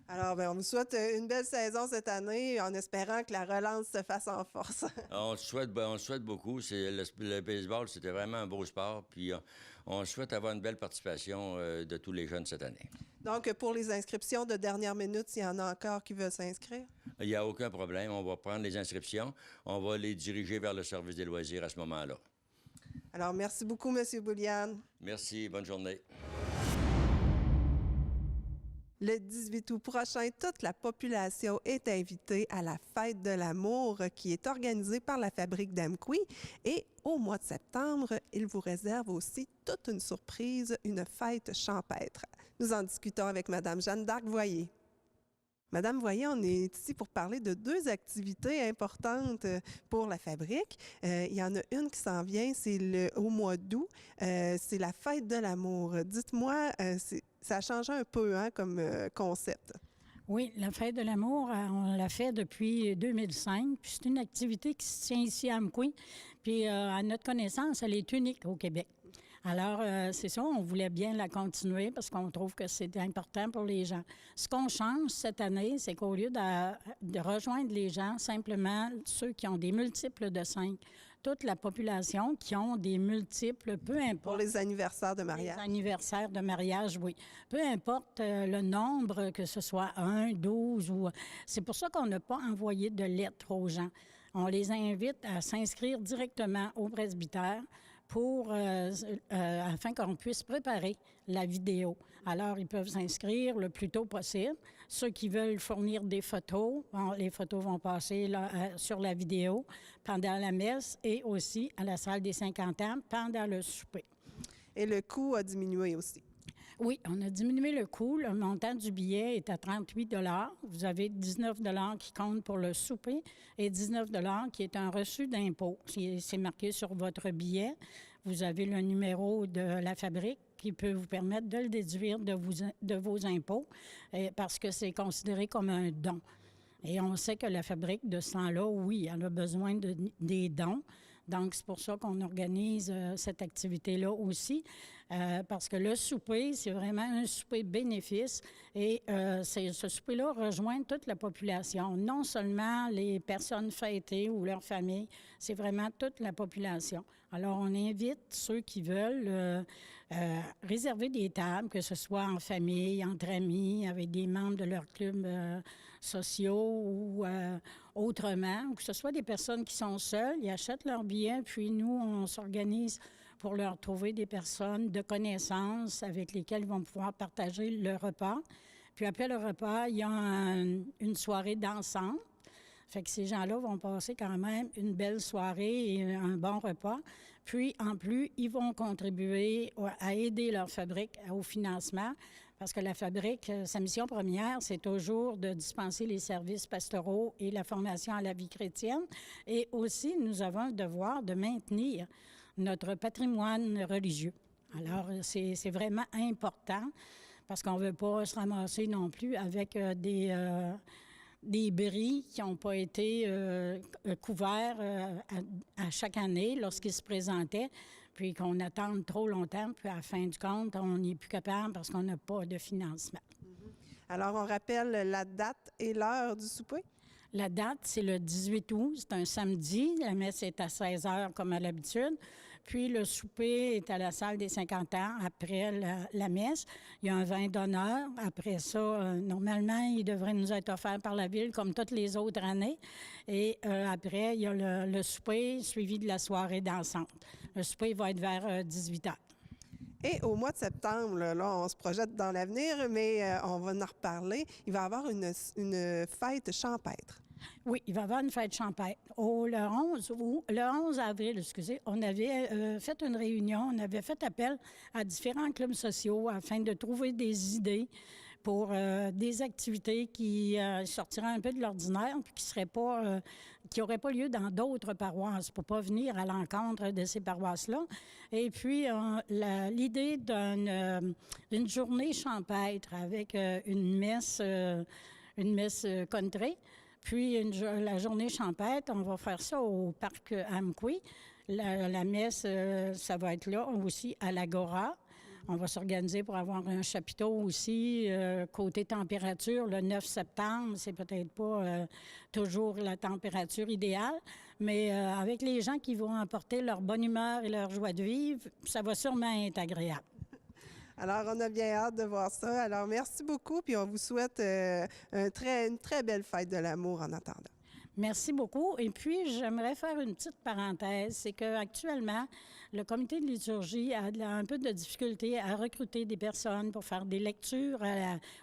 Alors, on vous souhaite une belle saison cette année en espérant que la relance se fasse en force. On le souhaite beaucoup. Le baseball, c'était vraiment un beau sport. Puis, on souhaite avoir une belle participation de tous les jeunes cette année. Donc, pour les inscriptions de dernière minute, s'il y en a encore qui veulent s'inscrire? Il n'y a aucun problème. On va prendre les inscriptions. On va les diriger vers le service des loisirs à ce moment-là. Alors, merci beaucoup, M. Bouliane. Merci. Bonne journée. Le 18 août prochain, toute la population est invitée à la Fête de l'amour qui est organisée par la Fabrique d'Amqui. Et au mois de septembre, il vous réserve aussi toute une surprise, une fête champêtre. Nous en discutons avec Mme Jeanne d'Arc Voyer. Madame Voyer, on est ici pour parler de 2 activités importantes pour la Fabrique. Il y en a une qui s'en vient, c'est au mois d'août. C'est la Fête de l'amour. Dites-moi, ça a changé un peu comme concept. Oui, la Fête de l'amour, on l'a fait depuis 2005. Puis c'est une activité qui se tient ici à Amqui. Puis à notre connaissance, elle est unique au Québec. Alors, c'est ça, on voulait bien la continuer parce qu'on trouve que c'est important pour les gens. Ce qu'on change cette année, c'est qu'au lieu de rejoindre les gens, simplement ceux qui ont des multiples de 5, toute la population qui ont des multiples, peu importe. Pour les anniversaires de mariage. Les anniversaires de mariage, oui. Peu importe le nombre, que ce soit 1, 12 ou... C'est pour ça qu'on n'a pas envoyé de lettres aux gens. On les invite à s'inscrire directement au presbytère afin qu'on puisse préparer la vidéo. Alors, ils peuvent s'inscrire le plus tôt possible. Ceux qui veulent fournir des photos, les photos vont passer sur la vidéo pendant la messe et aussi à la salle des 50 ans pendant le souper. Et le coût a diminué aussi. Oui, on a diminué le coût. Le montant du billet est à 38 $. Vous avez 19 $ qui comptent pour le souper et 19 $ qui est un reçu d'impôt. C'est marqué sur votre billet. Vous avez le numéro de la Fabrique qui peut vous permettre de le déduire de vos impôts parce que c'est considéré comme un don. Et on sait que la Fabrique, de ce temps-là, oui, elle a besoin des dons. Donc, c'est pour ça qu'on organise cette activité-là aussi, parce que le souper, c'est vraiment un souper bénéfice et ce souper-là rejoint toute la population, non seulement les personnes fêtées ou leurs familles, c'est vraiment toute la population. Alors, on invite ceux qui veulent réserver des tables, que ce soit en famille, entre amis, avec des membres de leur club sociaux ou autrement, ou que ce soit des personnes qui sont seules, ils achètent leur billet, puis nous, on s'organise pour leur trouver des personnes de connaissance avec lesquelles ils vont pouvoir partager le repas. Puis après le repas, il y a une soirée dansante. Fait que ces gens-là vont passer quand même une belle soirée et un bon repas. Puis, en plus, ils vont contribuer à aider leur fabrique au financement parce que la fabrique, sa mission première, c'est toujours de dispenser les services pastoraux et la formation à la vie chrétienne. Et aussi, nous avons le devoir de maintenir notre patrimoine religieux. Alors, c'est vraiment important parce qu'on ne veut pas se ramasser non plus avec des bris qui n'ont pas été couverts à chaque année lorsqu'ils se présentaient, puis qu'on attend trop longtemps, puis à la fin du compte, on n'est plus capable parce qu'on n'a pas de financement. Alors, on rappelle la date et l'heure du souper? La date, c'est le 18 août, c'est un samedi. La messe est à 16 h comme à l'habitude. Puis le souper est à la salle des 50 ans après la messe. Il y a un vin d'honneur. Après ça, normalement, il devrait nous être offert par la Ville comme toutes les autres années. Et après, il y a le souper suivi de la soirée dansante. Le souper va être vers 18 h. Et au mois de septembre, là, on se projette dans l'avenir, mais on va en reparler. Il va y avoir une fête champêtre. Oui, il va y avoir une fête champêtre. Le 11 avril, excusez, on avait fait une réunion, on avait fait appel à différents clubs sociaux afin de trouver des idées pour des activités qui sortiraient un peu de l'ordinaire puis qui n'auraient pas lieu dans d'autres paroisses pour pas venir à l'encontre de ces paroisses-là. Et puis, l'idée d'une journée champêtre avec une messe country. Puis, la journée champêtre, on va faire ça au parc Amqui. La messe, ça va être là aussi à l'Agora. On va s'organiser pour avoir un chapiteau aussi. Côté température, le 9 septembre, c'est peut-être pas toujours la température idéale, mais avec les gens qui vont apporter leur bonne humeur et leur joie de vivre, ça va sûrement être agréable. Alors, on a bien hâte de voir ça. Alors, merci beaucoup, puis on vous souhaite une très belle fête de l'amour en attendant. Merci beaucoup. Et puis, j'aimerais faire une petite parenthèse. C'est qu'actuellement, le comité de liturgie a un peu de difficulté à recruter des personnes pour faire des lectures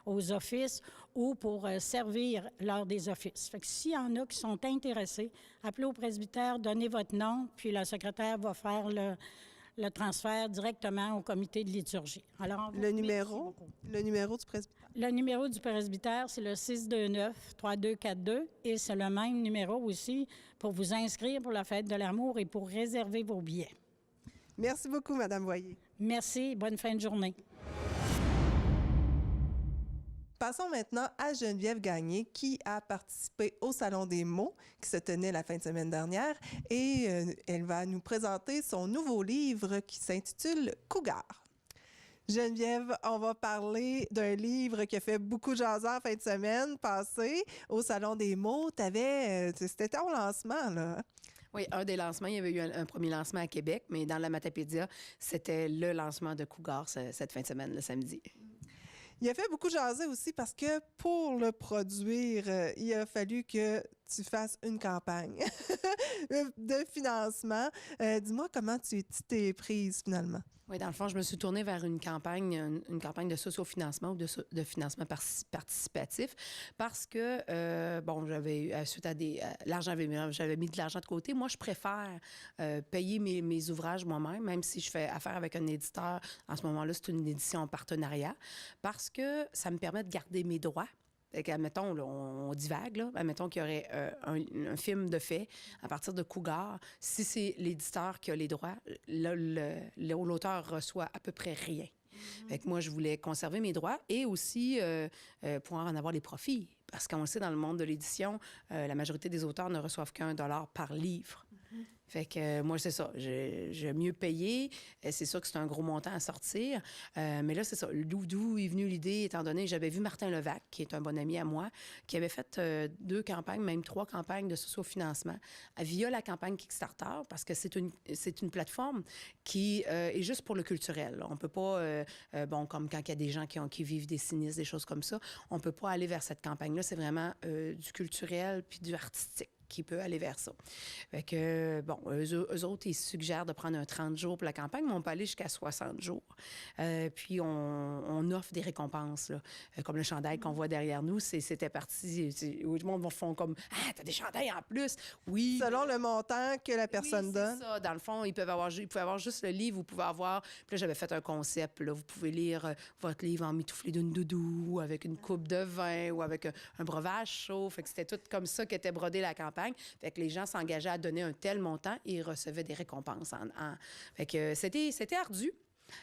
aux offices ou pour servir lors des offices. Fait que s'il y en a qui sont intéressés, appelez au presbytère, donnez votre nom, puis la secrétaire va faire le transfert directement au comité de liturgie. Alors, le numéro du presbytère? Le numéro du presbytère, c'est le 629-3242 et c'est le même numéro aussi pour vous inscrire pour la fête de l'amour et pour réserver vos billets. Merci beaucoup, Mme Voyer. Merci. Bonne fin de journée. Passons maintenant à Geneviève Gagné, qui a participé au Salon des mots qui se tenait la fin de semaine dernière. Et elle va nous présenter son nouveau livre qui s'intitule « Cougar ». Geneviève, on va parler d'un livre qui a fait beaucoup jaser en fin de semaine passée au Salon des mots. C'était ton lancement, là. Oui, un des lancements. Il y avait eu un premier lancement à Québec, mais dans la Matapédia, c'était le lancement de Cougar cette fin de semaine, le samedi. Il a fait beaucoup jaser aussi parce que pour le produire, il a fallu que tu fasses une campagne de financement. Dis-moi comment tu t'es prise finalement. Oui, dans le fond, je me suis tournée vers une campagne de sociofinancement ou de financement participatif parce que, j'avais, suite à j'avais mis de l'argent de côté. Moi, je préfère payer mes ouvrages moi-même, même si je fais affaire avec un éditeur. En ce moment-là, c'est une édition en partenariat parce que ça me permet de garder mes droits. Admettons, là, on divague, là. Admettons qu'il y aurait un film de fait à partir de Cougar. Si c'est l'éditeur qui a les droits, l'auteur reçoit à peu près rien. Fait que moi, je voulais conserver mes droits et aussi pouvoir en avoir les profits. Parce qu'on le sait, dans le monde de l'édition, la majorité des auteurs ne reçoivent qu'$1 par livre. Fait que moi, c'est ça. J'ai mieux payé. C'est sûr que c'est un gros montant à sortir. Mais là, c'est ça. D'où est venue l'idée, étant donné que j'avais vu Martin Levac, qui est un bon ami à moi, qui avait fait 2 campagnes, même 3 campagnes de sociofinancement via la campagne Kickstarter, parce que c'est une plateforme qui est juste pour le culturel. On peut pas, comme quand il y a des gens qui vivent des sinistres, des choses comme ça, on peut pas aller vers cette campagne-là. C'est vraiment du culturel puis du artistique qui peut aller vers ça. Fait que, eux autres, ils suggèrent de prendre un 30 jours pour la campagne, mais on peut aller jusqu'à 60 jours. Puis, on offre des récompenses, là. Comme le chandail qu'on voit derrière nous, c'était parti où le monde font comme « Ah, t'as des chandails en plus! » Oui. Selon le montant que la personne donne. C'est ça. Dans le fond, ils pouvaient avoir juste le livre, vous pouvez avoir... Puis là, j'avais fait un concept, là. Vous pouvez lire votre livre en mitouflé d'une doudou, ou avec une coupe de vin, ou avec un breuvage chaud. Fait que c'était tout comme ça qu'était brodé la campagne. Fait que les gens s'engageaient à donner un tel montant et ils recevaient des récompenses. Fait que c'était ardu.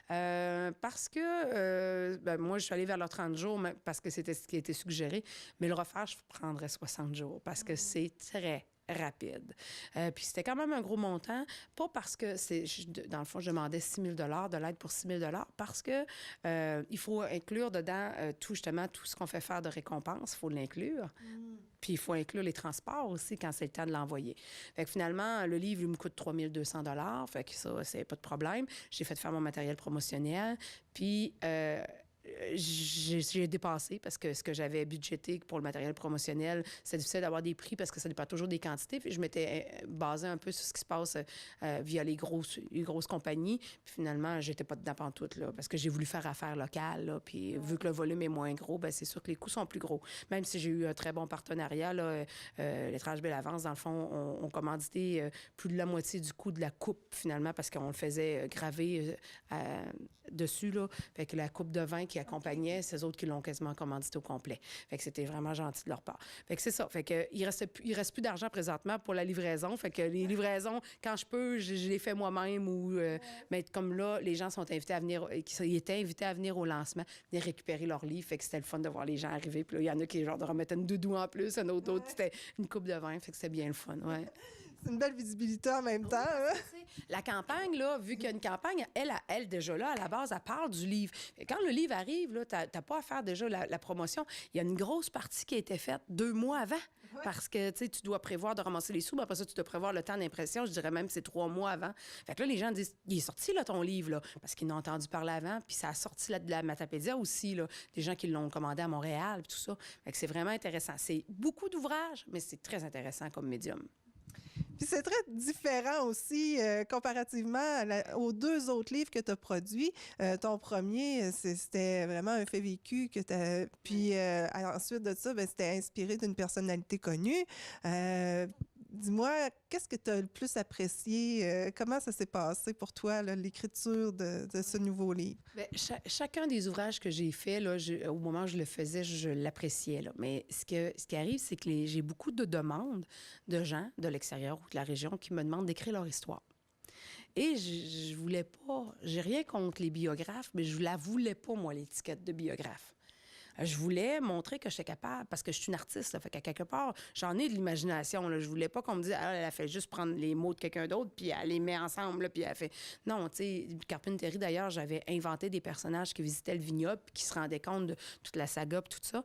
Parce que moi, je suis allée vers le 30 jours parce que c'était ce qui a été suggéré. Mais le refaire, je prendrais 60 jours parce que c'est très rapide. Puis c'était quand même un gros montant, pas parce que dans le fond, je demandais 6 000 de l'aide pour 6 000 parce que il faut inclure dedans tout ce qu'on fait faire de récompenses, il faut l'inclure. Puis il faut inclure les transports aussi quand c'est le temps de l'envoyer. Fait que finalement, le livre, il me coûte 3 200 $. Fait que ça, c'est pas de problème. J'ai fait faire mon matériel promotionnel. Puis j'ai dépassé parce que ce que j'avais budgété pour le matériel promotionnel, c'est difficile d'avoir des prix parce que ça dépend toujours des quantités. Puis je m'étais basée un peu sur ce qui se passe via les grosses compagnies. Puis finalement, j'étais pas dedans pantoute, là, parce que j'ai voulu faire affaire locale. Là, puis vu que le volume est moins gros, bien, c'est sûr que les coûts sont plus gros. Même si j'ai eu un très bon partenariat, là, Lettrage Belle Avance, dans le fond, on commandité plus de la moitié du coût de la coupe, finalement, parce qu'on le faisait graver dessus, là. Fait que la coupe de vin qui accompagnait, c'est eux autres qui l'ont quasiment commandité au complet. Fait que c'était vraiment gentil de leur part. Fait que c'est ça. Fait que il reste plus d'argent présentement pour la livraison. Fait que les livraisons, quand je peux, je les fais moi-même ou... mais comme là, les gens sont invités à venir... Ils étaient invités à venir au lancement, venir récupérer leurs livres. Fait que c'était le fun de voir les gens arriver. Puis là, il y en a qui, genre, de remettre une doudou en plus, un autre, c'était une coupe de vin. Fait que c'était bien le fun, ouais. C'est une belle visibilité en même temps. Hein? La campagne, là, vu qu'il y a une campagne, elle, déjà là, à la base, elle parle du livre. Et quand le livre arrive, là, t'as pas à faire déjà la promotion. Il y a une grosse partie qui a été faite 2 mois avant. Ouais. Parce que, tu sais, tu dois prévoir de ramasser les sous, mais après ça, tu dois prévoir le temps d'impression. Je dirais même que c'est 3 mois avant. Fait que là, les gens disent, il est sorti, là, ton livre, là, parce qu'ils n'ont entendu parler avant, puis ça a sorti de la Matapédia aussi, là, des gens qui l'ont commandé à Montréal, puis tout ça. Fait que c'est vraiment intéressant. C'est beaucoup d'ouvrages, mais c'est très intéressant comme médium. Puis c'est très différent aussi comparativement aux 2 autres livres que tu as produits. Ton premier, c'était vraiment un fait vécu que tu as... Puis ensuite de ça, c'était inspiré d'une personnalité connue. Dis-moi, qu'est-ce que tu as le plus apprécié? Comment ça s'est passé pour toi, là, l'écriture de ce nouveau livre? Bien, chacun des ouvrages que j'ai faits, là, au moment où je le faisais, je l'appréciais. Là. Mais ce qui arrive, c'est que j'ai beaucoup de demandes de gens de l'extérieur ou de la région qui me demandent d'écrire leur histoire. Et je voulais pas... J'ai rien contre les biographes, mais je la voulais pas, moi, l'étiquette de biographe. Je voulais montrer que j'étais capable, parce que je suis une artiste, là, fait qu'à quelque part, j'en ai de l'imagination. Là. Je voulais pas qu'on me dise, ah, elle a fait juste prendre les mots de quelqu'un d'autre, puis elle les met ensemble, là, puis elle fait... Non, tu sais, Carpinterie, d'ailleurs, j'avais inventé des personnages qui visitaient le vignoble, puis qui se rendaient compte de toute la saga, puis tout ça.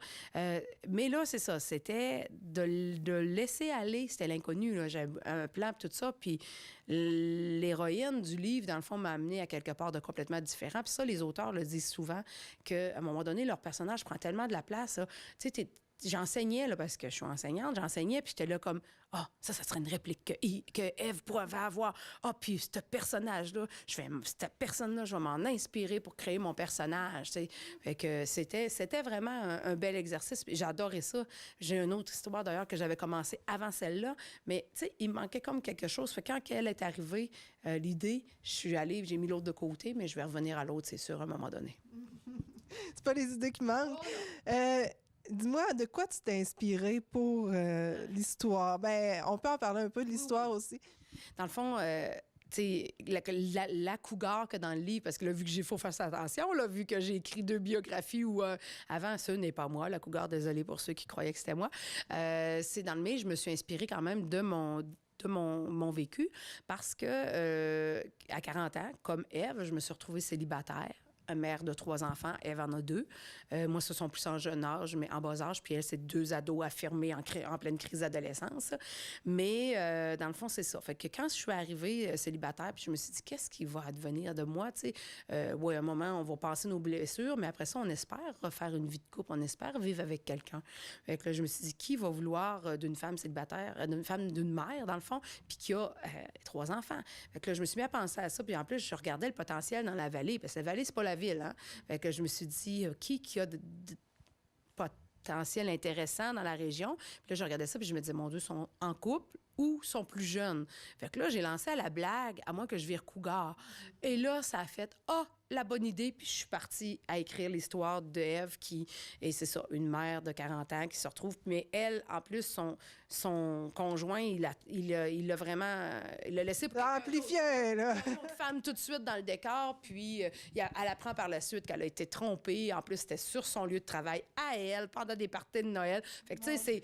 Mais là, c'est ça, c'était de laisser aller, c'était l'inconnu, là. J'avais un plan, puis tout ça, puis l'héroïne du livre, dans le fond, m'a amené à quelque part de complètement différent. Puis ça, les auteurs le disent souvent, qu'à un moment donné, leur personnage prend tellement de la place. Tu sais, j'enseignais, là, parce que je suis enseignante, j'enseignais, puis j'étais là comme, ça serait une réplique que Ève pourrait avoir. Puis ce personnage-là, cette personne-là, je vais m'en inspirer pour créer mon personnage, tu sais. Fait que c'était vraiment un bel exercice, puis j'adorais ça. J'ai une autre histoire, d'ailleurs, que j'avais commencé avant celle-là, mais, tu sais, il manquait comme quelque chose. Fait que quand elle est arrivée, l'idée, je suis allée, j'ai mis l'autre de côté, mais je vais revenir à l'autre, c'est sûr, à un moment donné. C'est pas les idées qui manquent. Dis-moi, de quoi tu t'es inspiré pour l'histoire? Ben, on peut en parler un peu de l'histoire aussi. Dans le fond, tu sais, la cougar que dans le livre, parce que là, vu que j'ai faut faire attention, là, vu que j'ai écrit 2 biographies où avant, ce n'est pas moi, la cougar, désolée pour ceux qui croyaient que c'était moi. C'est dans le mai, je me suis inspirée quand même de mon vécu parce que à 40 ans, comme Ève, je me suis retrouvée célibataire. Mère de 3 enfants, Ève en a 2. Moi, ce sont plus en jeune âge, mais en bas âge. Puis elle, c'est 2 ados affirmés en pleine crise d'adolescence. Mais dans le fond, c'est ça. Fait que quand je suis arrivée célibataire, puis je me suis dit, qu'est-ce qui va advenir de moi? Tu sais, oui, à un moment, on va passer nos blessures, mais après ça, on espère refaire une vie de couple. On espère vivre avec quelqu'un. Fait que là, je me suis dit, qui va vouloir d'une femme célibataire, d'une mère, dans le fond, puis qui a 3 enfants? Fait que là, je me suis mis à penser à ça. Puis en plus, je regardais le potentiel dans la vallée. Parce que la vallée, c'est pas la ville, hein? Fait que je me suis dit, qui a de potentiel intéressant dans la région? Puis là, je regardais ça, puis je me disais, mon Dieu, sont en couple ou sont plus jeunes. Fait que là, j'ai lancé à la blague, à moins que je vire cougar. Et là, ça a fait, la bonne idée, puis je suis partie à écrire l'histoire d'Ève et c'est ça, une mère de 40 ans qui se retrouve, mais elle, en plus, son conjoint, il l'a vraiment, il l'a laissé pour amplifié, là. Une femme tout de suite dans le décor, puis elle apprend par la suite qu'elle a été trompée, en plus, c'était sur son lieu de travail à elle, pendant des parties de Noël. Fait que, tu sais,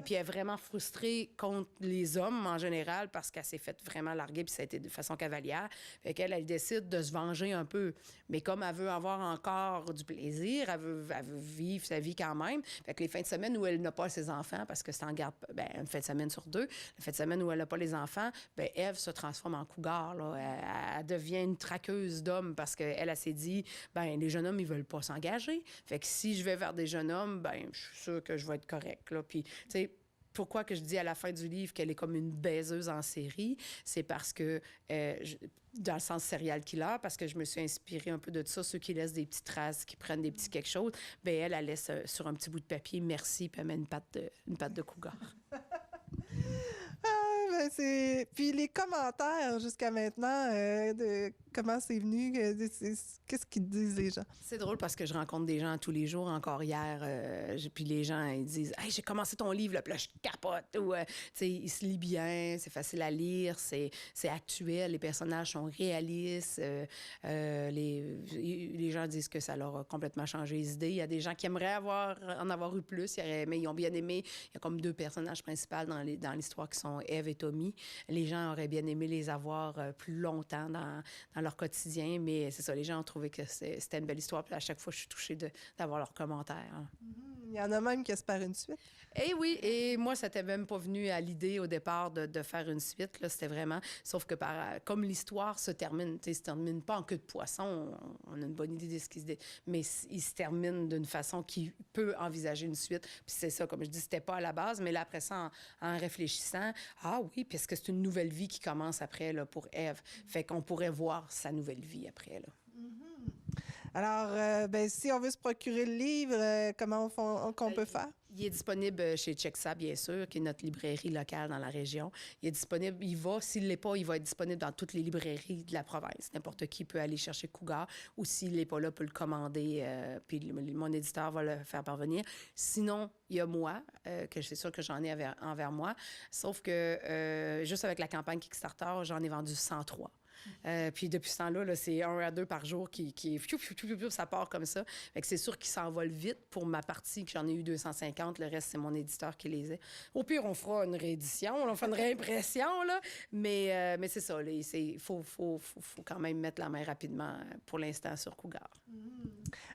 puis elle est vraiment frustrée contre les hommes, en général, parce qu'elle s'est faite vraiment larguer, puis ça a été de façon cavalière. Fait qu'elle, elle décide de se venger un un peu. Mais comme elle veut avoir encore du plaisir, elle veut vivre sa vie quand même. Fait que les fins de semaine où elle n'a pas ses enfants, parce que c'est en garde, une fin de semaine sur 2, la fin de semaine où elle n'a pas les enfants, Ève se transforme en cougar, là. Elle devient une traqueuse d'hommes parce qu'elle s'est dit, les jeunes hommes, ils veulent pas s'engager. Fait que si je vais vers des jeunes hommes, je suis sûre que je vais être correcte, là. Puis, tu sais, pourquoi que je dis à la fin du livre qu'elle est comme une baiseuse en série, c'est parce que, dans le sens serial killer, parce que je me suis inspirée un peu de ça, ceux qui laissent des petites traces, qui prennent des petits quelque chose, elle laisse sur un petit bout de papier « merci », puis elle met une patte de cougar. Puis les commentaires jusqu'à maintenant, de comment c'est venu, qu'est-ce qu'ils disent les gens? C'est drôle parce que je rencontre des gens tous les jours. Encore hier, puis les gens, ils disent « Hey, j'ai commencé ton livre, là, puis là, je capote. » Ou, tu sais, il se lit bien, c'est facile à lire, c'est actuel, les personnages sont réalistes. Les gens disent que ça leur a complètement changé les idées. Il y a des gens qui aimeraient en avoir eu plus, mais ils ont bien aimé. Il y a comme 2 personnages principaux dans l'histoire qui sont Ève et Tommy. Les gens auraient bien aimé les avoir plus longtemps dans leur quotidien, mais c'est ça, les gens ont trouvé que c'était une belle histoire. Puis à chaque fois, je suis touchée d'avoir leurs commentaires. Hein. Il y en a même qui espèrent une suite. Eh oui, et moi, ça n'était même pas venu à l'idée au départ de faire une suite. Là, c'était vraiment... Sauf que comme l'histoire se termine, tu sais, se termine pas en queue de poisson, on a une bonne idée de ce qui se dit, mais il se termine d'une façon qui peut envisager une suite. Puis c'est ça, comme je dis, c'était pas à la base, mais là, après ça, en réfléchissant, ah oui, parce que c'est une nouvelle vie qui commence après, là, pour Ève. Fait qu'on pourrait voir sa nouvelle vie après, là. Alors, si on veut se procurer le livre, comment qu'on peut faire? Il est disponible chez Checksa, bien sûr, qui est notre librairie locale dans la région. Il est disponible, s'il ne l'est pas, il va être disponible dans toutes les librairies de la province. N'importe qui peut aller chercher Cougar, ou s'il n'est pas là, peut le commander, puis mon éditeur va le faire parvenir. Sinon, il y a moi, que c'est sûr que j'en ai envers moi, sauf que juste avec la campagne Kickstarter, j'en ai vendu 103. Puis depuis ce temps-là, c'est 1 à 2 par jour qui ça part comme ça. Fait que c'est sûr qu'ils s'envolent vite pour ma partie, que j'en ai eu 250. Le reste, c'est mon éditeur qui les a. Au pire, on fera une réédition, on fera une réimpression, là. Mais c'est ça, il faut quand même mettre la main rapidement pour l'instant sur Cougar.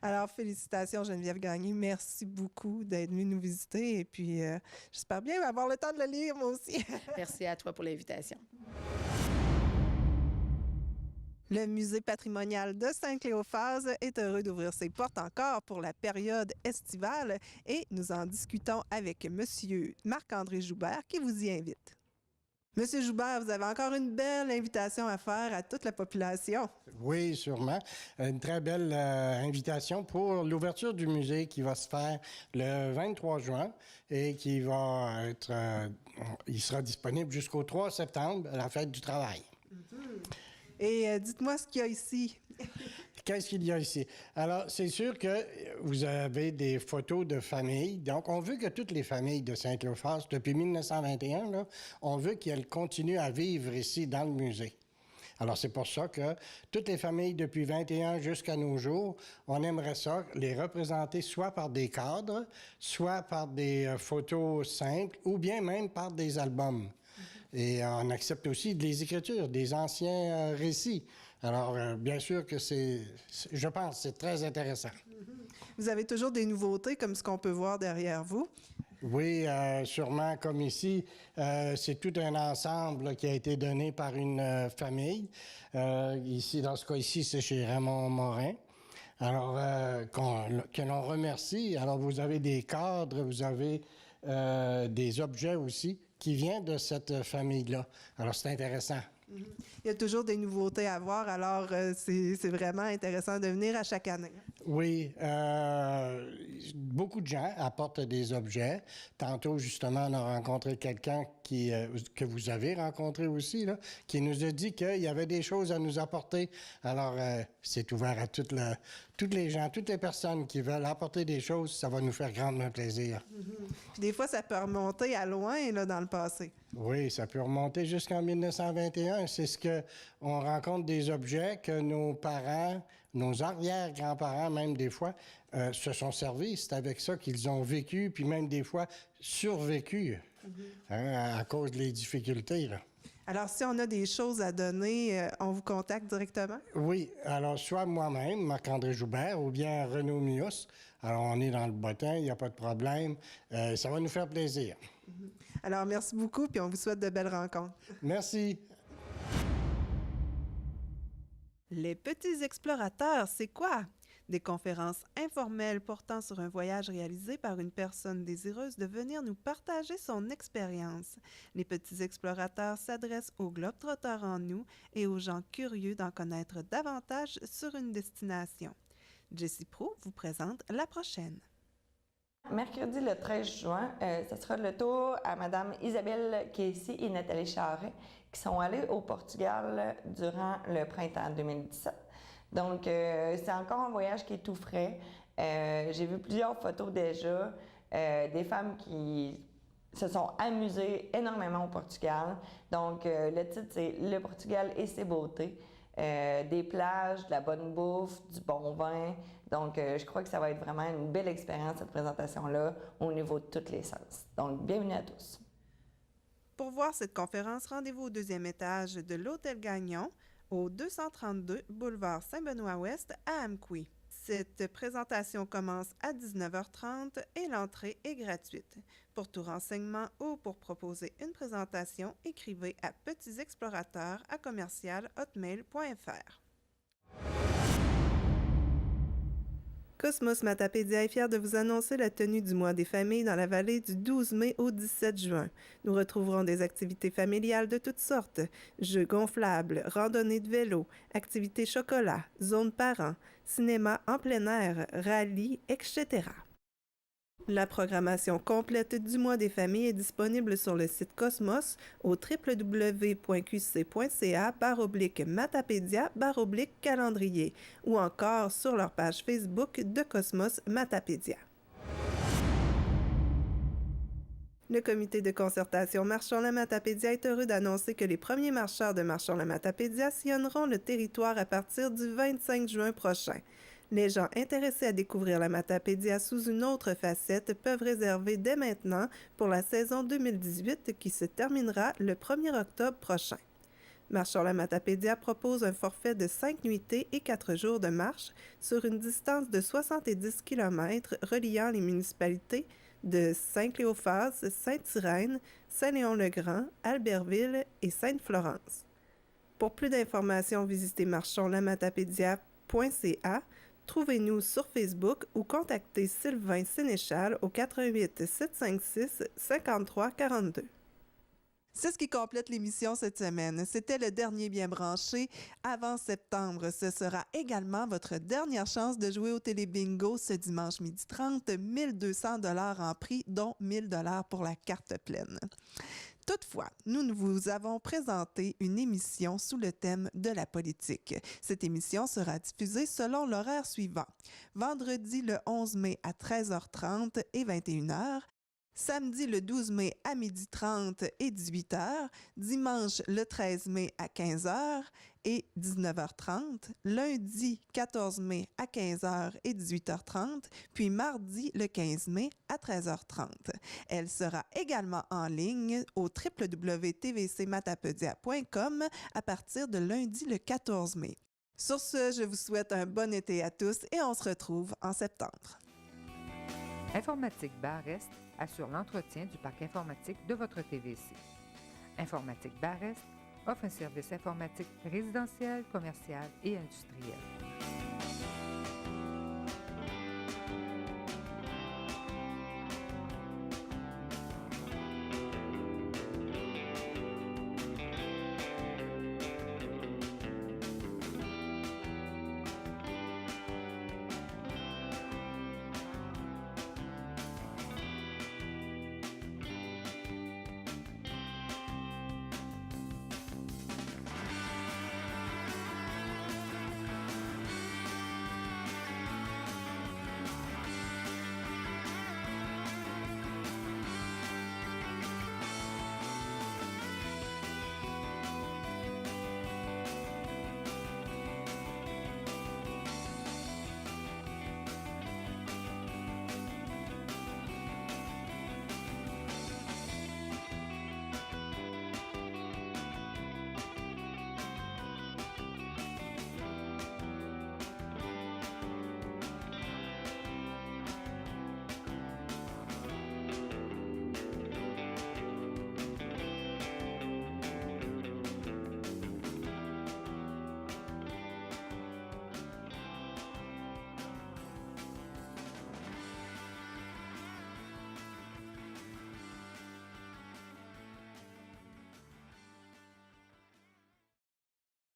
Alors, félicitations Geneviève Gagné. Merci beaucoup d'être venue nous visiter. Et puis, j'espère bien avoir le temps de le lire, moi aussi. Merci à toi pour l'invitation. Le Musée patrimonial de Saint-Cléophas est heureux d'ouvrir ses portes encore pour la période estivale et nous en discutons avec M. Marc-André Joubert qui vous y invite. Monsieur Joubert, vous avez encore une belle invitation à faire à toute la population. Oui, sûrement. Une très belle invitation pour l'ouverture du musée qui va se faire le 23 juin et qui va être... il sera disponible jusqu'au 3 septembre, à la fête du travail. Et dites-moi ce qu'il y a ici. Qu'est-ce qu'il y a ici? Alors, c'est sûr que vous avez des photos de familles. Donc, on veut que toutes les familles de Saint-Cléophas, depuis 1921, là, on veut qu'elles continuent à vivre ici, dans le musée. Alors, c'est pour ça que toutes les familles, depuis 21 jusqu'à nos jours, on aimerait ça les représenter soit par des cadres, soit par des photos simples, ou bien même par des albums. Et on accepte aussi des écritures, des anciens récits. Alors, bien sûr que je pense, c'est très intéressant. Vous avez toujours des nouveautés comme ce qu'on peut voir derrière vous? Oui, sûrement comme ici, c'est tout un ensemble là, qui a été donné par une famille. Ici, dans ce cas ici, c'est chez Raymond Morin. Alors, que l'on remercie. Alors, vous avez des cadres, vous avez des objets aussi qui viennent de cette famille-là. Alors, c'est intéressant. Il y a toujours des nouveautés à voir, alors c'est vraiment intéressant de venir à chaque année. Oui, beaucoup de gens apportent des objets. Tantôt, justement, on a rencontré quelqu'un que vous avez rencontré aussi, là, qui nous a dit qu'il y avait des choses à nous apporter. Alors, c'est ouvert à toutes les gens, toutes les personnes qui veulent apporter des choses, ça va nous faire grandement plaisir. Puis des fois, ça peut remonter à loin, là, dans le passé. Oui, ça peut remonter jusqu'en 1921. C'est ce qu'on rencontre des objets que nos parents, nos arrière-grands-parents, même des fois, se sont servis. C'est avec ça qu'ils ont vécu, puis même des fois survécu, à cause des difficultés, là. Alors, si on a des choses à donner, on vous contacte directement? Oui, alors soit moi-même, Marc-André Joubert, ou bien Renaud Mius. Alors, on est dans le bottin, il n'y a pas de problème. Ça va nous faire plaisir. Alors, merci beaucoup, puis on vous souhaite de belles rencontres. Merci. Les petits explorateurs, c'est quoi? Des conférences informelles portant sur un voyage réalisé par une personne désireuse de venir nous partager son expérience. Les petits explorateurs s'adressent aux globetrotters en nous et aux gens curieux d'en connaître davantage sur une destination. Jessie Pro vous présente la prochaine. Mercredi le 13 juin, ce sera le tour à Mme Isabelle Casey et Nathalie Charret qui sont allées au Portugal durant le printemps 2017. Donc, c'est encore un voyage qui est tout frais. J'ai vu plusieurs photos déjà, des femmes qui se sont amusées énormément au Portugal. Donc, le titre, c'est « Le Portugal et ses beautés ». Des plages, de la bonne bouffe, du bon vin. Donc, je crois que ça va être vraiment une belle expérience, cette présentation-là, au niveau de tous les sens. Donc, bienvenue à tous. Pour voir cette conférence, rendez-vous au 2e étage de l'Hôtel Gagnon, au 232 boulevard Saint-Benoît-Ouest à Amqui. Cette présentation commence à 19h30 et l'entrée est gratuite. Pour tout renseignement ou pour proposer une présentation, écrivez à petitsexplorateurs@commercial-hotmail.fr. Cosmos Matapédia est fier de vous annoncer la tenue du mois des familles dans la vallée du 12 mai au 17 juin. Nous retrouverons des activités familiales de toutes sortes, jeux gonflables, randonnées de vélo, activités chocolat, zone parents, cinéma en plein air, rallye, etc. La programmation complète du mois des familles est disponible sur le site Cosmos au www.qc.ca/matapédia/calendrier ou encore sur leur page Facebook de Cosmos Matapédia. Le comité de concertation Marchons-la-Matapédia est heureux d'annoncer que les premiers marcheurs de Marchons-la-Matapédia sillonneront le territoire à partir du 25 juin prochain. Les gens intéressés à découvrir la Matapédia sous une autre facette peuvent réserver dès maintenant pour la saison 2018 qui se terminera le 1er octobre prochain. Marchons-la-Matapédia propose un forfait de 5 nuitées et 4 jours de marche sur une distance de 70 km reliant les municipalités de Saint-Cléophas, Sainte-Irène, Saint-Léon-le-Grand, Albertville et Sainte-Florence. Pour plus d'informations, visitez marchonslamatapedia.ca. Trouvez-nous sur Facebook ou contactez Sylvain Sénéchal au 88 756 53 42. C'est ce qui complète l'émission cette semaine. C'était le dernier Bien branché avant septembre. Ce sera également votre dernière chance de jouer au Télébingo ce dimanche 12h30. 1 200 $ en prix, dont 1 000 $ pour la carte pleine. Toutefois, nous vous avons présenté une émission sous le thème de la politique. Cette émission sera diffusée selon l'horaire suivant. Vendredi le 11 mai à 13h30 et 21h, samedi le 12 mai à 12h30 et 18h, dimanche le 13 mai à 15h et 19h30, lundi 14 mai à 15h et 18h30, puis mardi le 15 mai à 13h30. Elle sera également en ligne au www.tvcmatapedia.com à partir de lundi le 14 mai. Sur ce, je vous souhaite un bon été à tous et on se retrouve en septembre. Informatique Bar-Est assure l'entretien du parc informatique de votre TVC. Informatique Bar-Est offre un service informatique résidentiel, commercial et industriel.